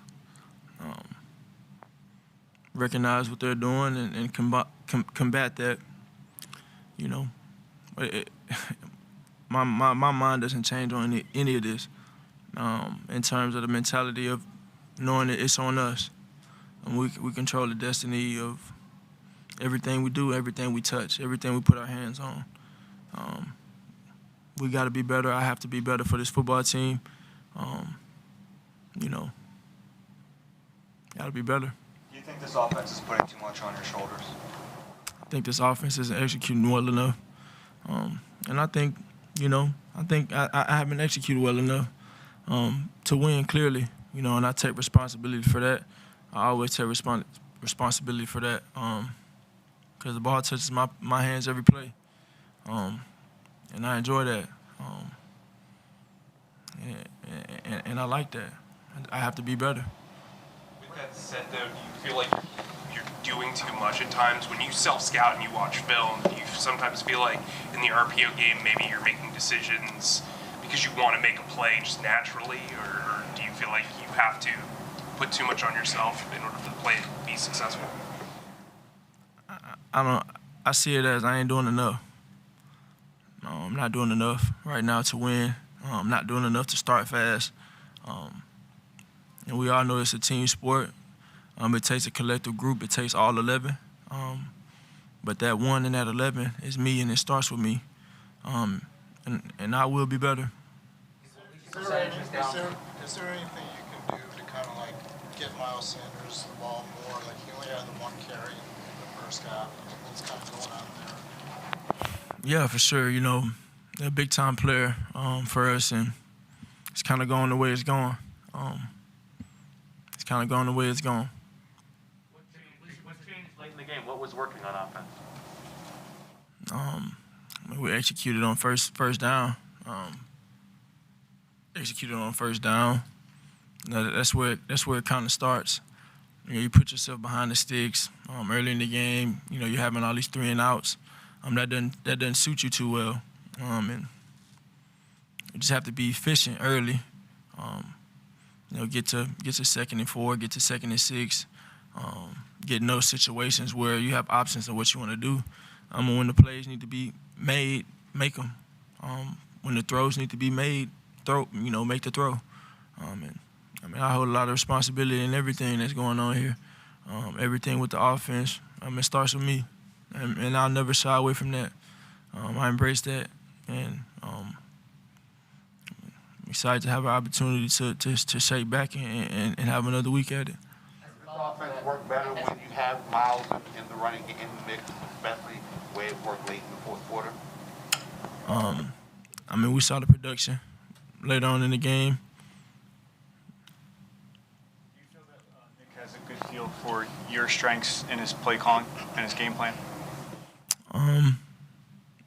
recognize what they're doing, and combat that. My mind doesn't change on any of this. In terms of the mentality of knowing that it's on us, and we control the destiny of everything we do, everything we touch, everything we put our hands on. We got to be better. I have to be better for this football team. Got to be better. Do you think this offense is putting too much on your shoulders? I think this offense isn't executing well enough, and I think I haven't executed well enough to win clearly. And I take responsibility for that. I always take responsibility for that because the ball touches my hands every play, and I enjoy that. And I like that. I have to be better. With that said, though, do you feel like you're doing too much at times? When you self-scout and you watch film, do you sometimes feel like in the RPO game maybe you're making decisions because you want to make a play just naturally, or do you feel like you have to put too much on yourself in order for the play to be successful? I see it as I ain't doing enough. I'm not doing enough right now to win. I'm not doing enough to start fast. And we all know it's a team sport. It takes a collective group. It takes all 11. But that one and that 11 is me, and it starts with me. And I will be better. Is there anything you can do to kind of like get Miles Sanders the ball more? Like he only had the one carry in the first half. What's kind of going on there? Yeah, for sure. You know, they're a big time player for us, and it's kind of going the way it's going. It's kind of going the way it's going. What changed late in the game? What was working on offense? We executed on first down. Executed on first down. That's where it kind of starts. You know, you put yourself behind the sticks early in the game. You know, you're having all these 3 and outs. That doesn't suit you too well. And you just have to be efficient early. You know, get to 2nd and 4, get to 2nd and 6. Get in those situations where you have options of what you want to do. When the plays need to be made, make them. When the throws need to be made, make the throw. I hold a lot of responsibility in everything that's going on here. Everything with the offense, it starts with me, and I'll never shy away from that. I embrace that, and I'm excited to have an opportunity to shake back and have another week at it. Does the offense work better when you have Miles in the running in the mix, especially where it worked late in the fourth quarter? We saw the production later on in the game. Do you feel that Nick has a good feel for your strengths in his play calling and his game plan?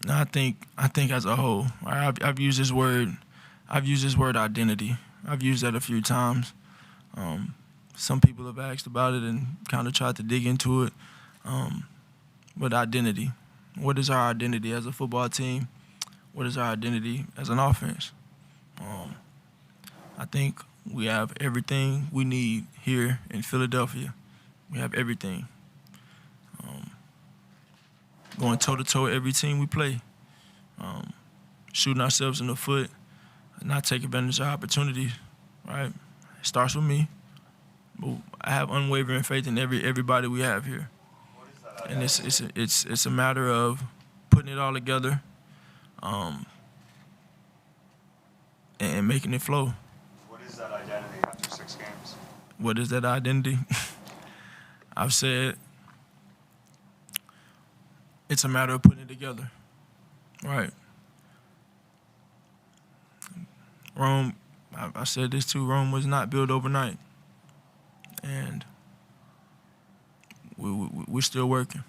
I think as a whole, I've used this word. I've used this word identity. I've used that a few times. Some people have asked about it and kind of tried to dig into it. But identity. What is our identity as a football team? What is our identity as an offense? I think we have everything we need here in Philadelphia. We have everything. Going toe-to-toe with every team we play. Shooting ourselves in the foot, not take advantage of opportunities, right? It starts with me. But I have unwavering faith in everybody we have here. And it's a matter of putting it all together and making it flow. What is that identity after 6 games? What is that identity? I've said it's a matter of putting it together, right? Rome, I said this too, Rome was not built overnight. And we're still working.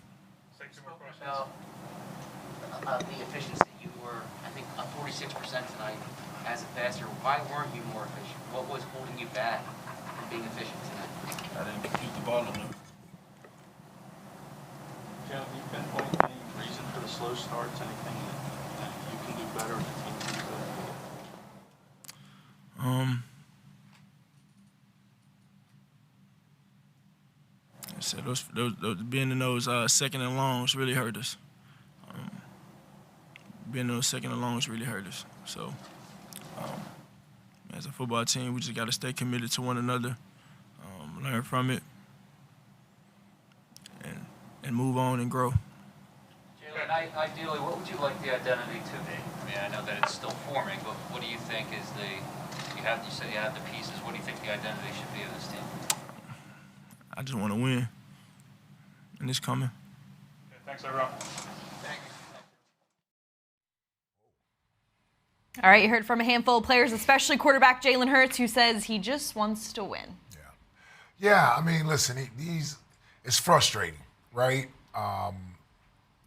About the efficiency, you were, I think, 46% tonight as a passer. Why weren't you more efficient? What was holding you back from being efficient tonight? I didn't compute the ball enough. Jeff, you pinpoint any reason for the slow starts? Anything that you can do better, or the team can do better? So those being in those 2nd and longs really hurt us. Being in those 2nd and longs really hurt us. So as a football team, we just got to stay committed to one another, learn from it, and move on and grow. Jaylen, ideally, what would you like the identity to be? I mean, I know that it's still forming, but what do you think is you said you have the pieces. What do you think the identity should be of this team? I just want to win, and it's coming. Okay, thanks, everyone. All right, you heard from a handful of players, especially quarterback Jalen Hurts, who says he just wants to win. Yeah, listen, it's frustrating, right?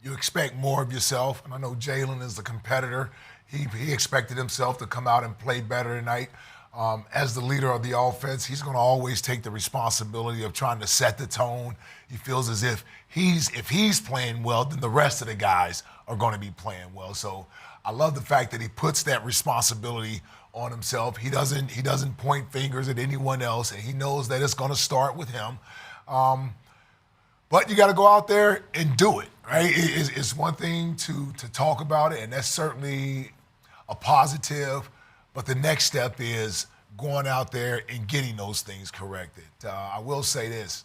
You expect more of yourself, and I know Jalen is the competitor. He expected himself to come out and play better tonight. As the leader of the offense, he's going to always take the responsibility of trying to set the tone. He feels as if he's playing well, then the rest of the guys are going to be playing well. So I love the fact that he puts that responsibility on himself. He doesn't point fingers at anyone else, and he knows that it's going to start with him. But you got to go out there and do it, right? It's one thing to talk about it, and that's certainly a positive. But the next step is going out there and getting those things corrected. I will say this.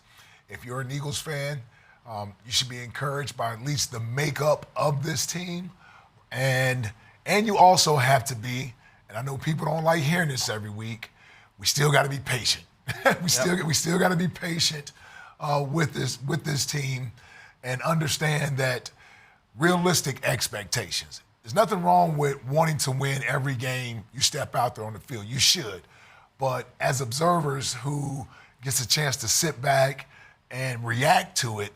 if you're an Eagles fan, you should be encouraged by at least the makeup of this team. And you also have to be, and I know people don't like hearing this every week, we still got to be patient. we still got to be patient with this team and understand that realistic expectations. There's nothing wrong with wanting to win every game you step out there on the field. You should. But as observers who gets a chance to sit back and react to it,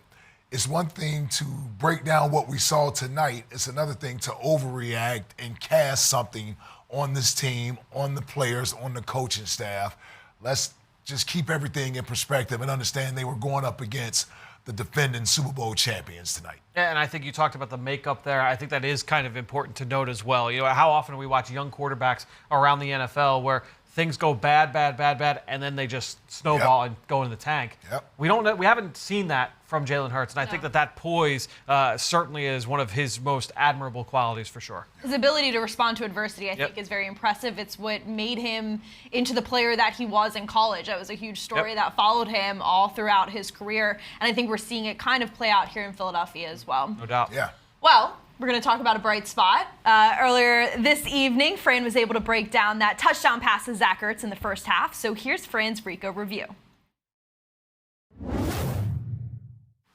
it's one thing to break down what we saw tonight. It's another thing to overreact and cast something on this team, on the players, on the coaching staff. Let's just keep everything in perspective and understand they were going up against the defending Super Bowl champions tonight. Yeah, and I think you talked about the makeup there. I think that is kind of important to note as well. You know, how often we watch young quarterbacks around the NFL where things go bad, and then they just snowball and go in the tank. We haven't seen that from Jalen Hurts, and I think that poise certainly is one of his most admirable qualities for sure. His ability to respond to adversity, I think, is very impressive. It's what made him into the player that he was in college. That was a huge story that followed him all throughout his career, and I think we're seeing it kind of play out here in Philadelphia as well. No doubt. Yeah. Well, we're going to talk about a bright spot. Earlier this evening, Fran was able to break down that touchdown pass to Zach Ertz in the first half. So here's Fran's Ricoh review.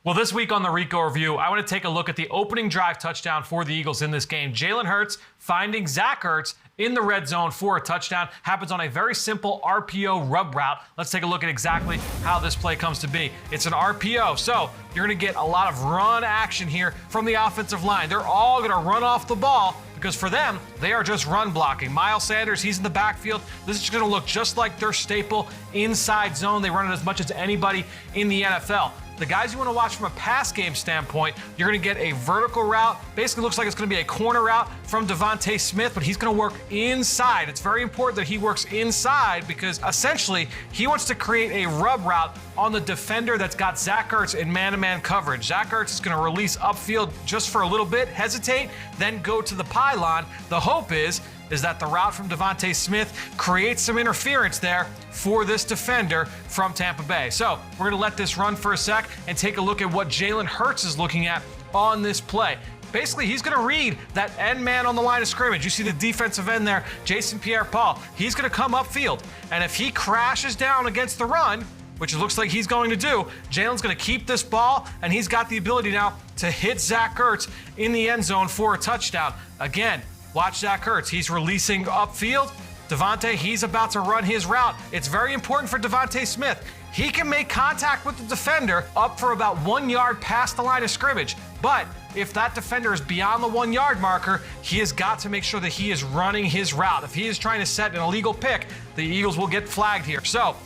Well, this week on the Ricoh Review, I want to take a look at the opening drive touchdown for the Eagles in this game. Jalen Hurts finding Zach Ertz in the red zone for a touchdown. Happens on a very simple RPO rub route. Let's take a look at exactly how this play comes to be. It's an RPO, so you're going to get a lot of run action here from the offensive line. They're all going to run off the ball because for them, they are just run blocking. Miles Sanders, he's in the backfield. This is going to look just like their staple inside zone. They run it as much as anybody in the NFL. The guys you want to watch from a pass game standpoint, you're going to get a vertical route. Basically looks like it's going to be a corner route from Devontae Smith, but he's going to work inside. It's very important that he works inside because essentially he wants to create a rub route on the defender that's got Zach Ertz in man-to-man coverage. Zach Ertz is going to release upfield just for a little bit, hesitate, then go to the pylon. The hope is that the route from Devontae Smith creates some interference there for this defender from Tampa Bay. So we're going to let this run for a sec and take a look at what Jalen Hurts is looking at on this play. Basically, he's going to read that end man on the line of scrimmage. You see the defensive end there, Jason Pierre-Paul. He's going to come upfield, and if he crashes down against the run, which it looks like he's going to do, Jalen's going to keep this ball, and he's got the ability now to hit Zach Ertz in the end zone for a touchdown. Again, watch Zach Ertz. He's releasing upfield. Devontae, he's about to run his route. It's very important for Devontae Smith. He can make contact with the defender up for about 1 yard past the line of scrimmage. But if that defender is beyond the 1 yard marker, he has got to make sure that he is running his route. If he is trying to set an illegal pick, the Eagles will get flagged here. So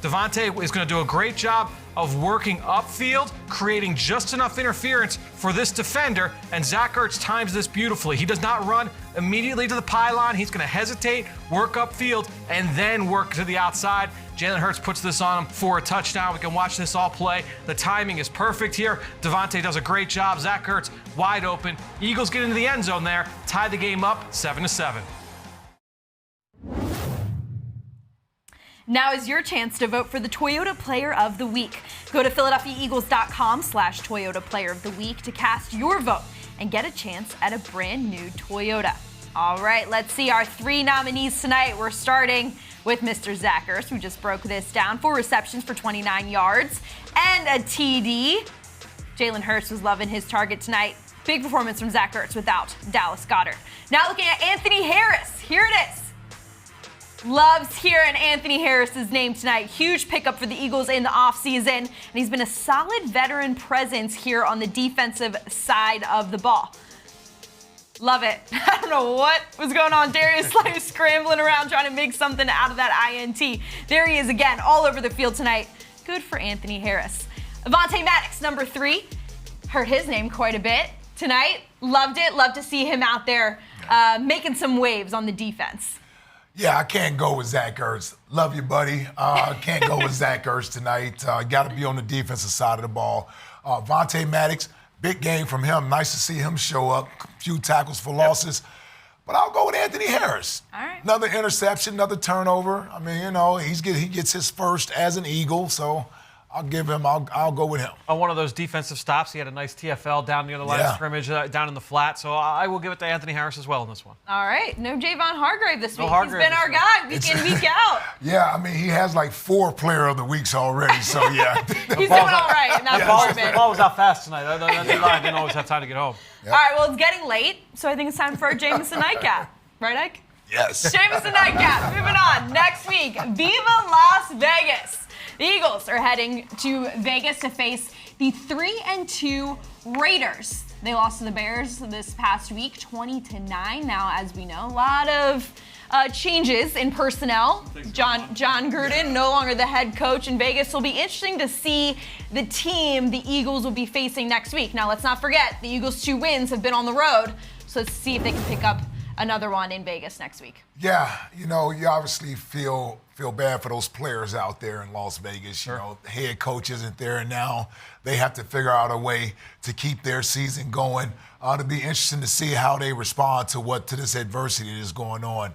Devontae is going to do a great job of working upfield, creating just enough interference for this defender, and Zach Ertz times this beautifully. He does not run immediately to the pylon. He's going to hesitate, work upfield, and then work to the outside. Jalen Hurts puts this on him for a touchdown. We can watch this all play. The timing is perfect here. Devontae does a great job. Zach Ertz wide open. Eagles get into the end zone there, tie the game up 7-7. Now is your chance to vote for the Toyota Player of the Week. Go to PhiladelphiaEagles.com/Toyota Player of the Week to cast your vote and get a chance at a brand new Toyota. All right, let's see our 3 nominees tonight. We're starting with Mr. Zach Ertz, who just broke this down. 4 receptions for 29 yards and a TD. Jalen Hurts was loving his target tonight. Big performance from Zach Ertz without Dallas Goedert. Now looking at Anthony Harris. Here it is. Loves hearing Anthony Harris's name tonight. Huge pickup for the Eagles in the offseason, and he's been a solid veteran presence here on the defensive side of the ball. Love it. I don't know what was going on. Darius Slay scrambling around trying to make something out of that INT. There he is again, all over the field tonight. Good for Anthony Harris. Avonte Maddox, number 3. Heard his name quite a bit tonight. Loved it. Love to see him out there making some waves on the defense. Yeah, I can't go with Zach Ertz. Love you, buddy. Can't go with Zach Ertz tonight. Got to be on the defensive side of the ball. Avonte Maddox, big game from him. Nice to see him show up. A few tackles for losses. But I'll go with Anthony Harris. All right. Another interception, another turnover. I mean, you know, he gets his first as an Eagle, so I'll go with him. On one of those defensive stops, he had a nice TFL down near the line of scrimmage, down in the flat. So I will give it to Anthony Harris as well in this one. All right. No Jayvon Hargrave this week. Hargrave He's been our guy week in, week out. Yeah, I mean, he has like 4 player of the weeks already. So, yeah. He's doing all right in that department. The ball was out fast tonight. That line didn't always have time to get home. Yep. All right, well, it's getting late, so I think it's time for our Jameson Nightcap. Right, Ike? Yes. Jameson Nightcap. Moving on. Next week, Viva Las Vegas. The Eagles are heading to Vegas to face the 3-2 Raiders. They lost to the Bears this past week, 20-9. Now, as we know, a lot of changes in personnel. John Gruden, no longer the head coach in Vegas. Will be interesting to see the team the Eagles will be facing next week. Now, let's not forget, the Eagles' 2 wins have been on the road. So let's see if they can pick up another one in Vegas next week. Yeah, you obviously feel bad for those players out there in Las Vegas. Sure. The head coach isn't there, and now they have to figure out a way to keep their season going. It'll be interesting to see how they respond to this adversity that is going on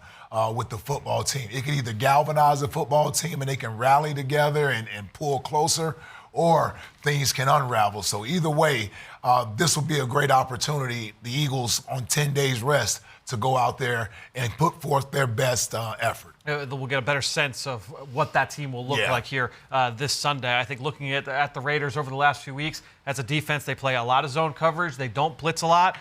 with the football team. It can either galvanize the football team and they can rally together and pull closer, or things can unravel. So either way, this will be a great opportunity, the Eagles on 10 days rest, to go out there and put forth their best effort. We'll get a better sense of what that team will look like here this Sunday. I think looking at the Raiders over the last few weeks, as a defense, they play a lot of zone coverage. They don't blitz a lot.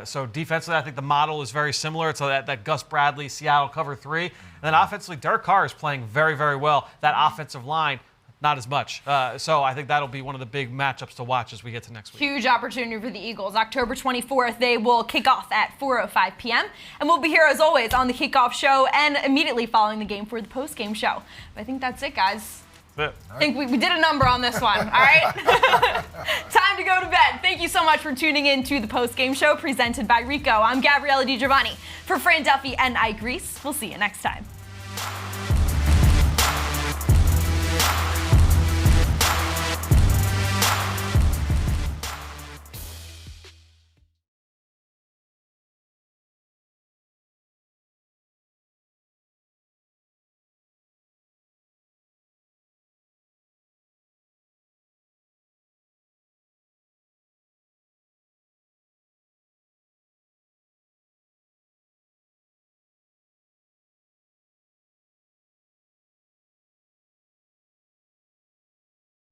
So defensively, I think the model is very similar to that Gus Bradley Seattle cover 3. And then offensively, Derek Carr is playing very, very well. That offensive line, not as much. So I think that'll be one of the big matchups to watch as we get to next week. Huge opportunity for the Eagles. October 24th, they will kick off at 4:05 p.m. And we'll be here, as always, on the kickoff show and immediately following the game for the postgame show. But I think that's it, guys. That's it. I think we did a number on this one, all right? Time to go to bed. Thank you so much for tuning in to the postgame show presented by Ricoh. I'm Gabriella DiGiovanni. For Fran Duffy and Ike Reese, we'll see you next time.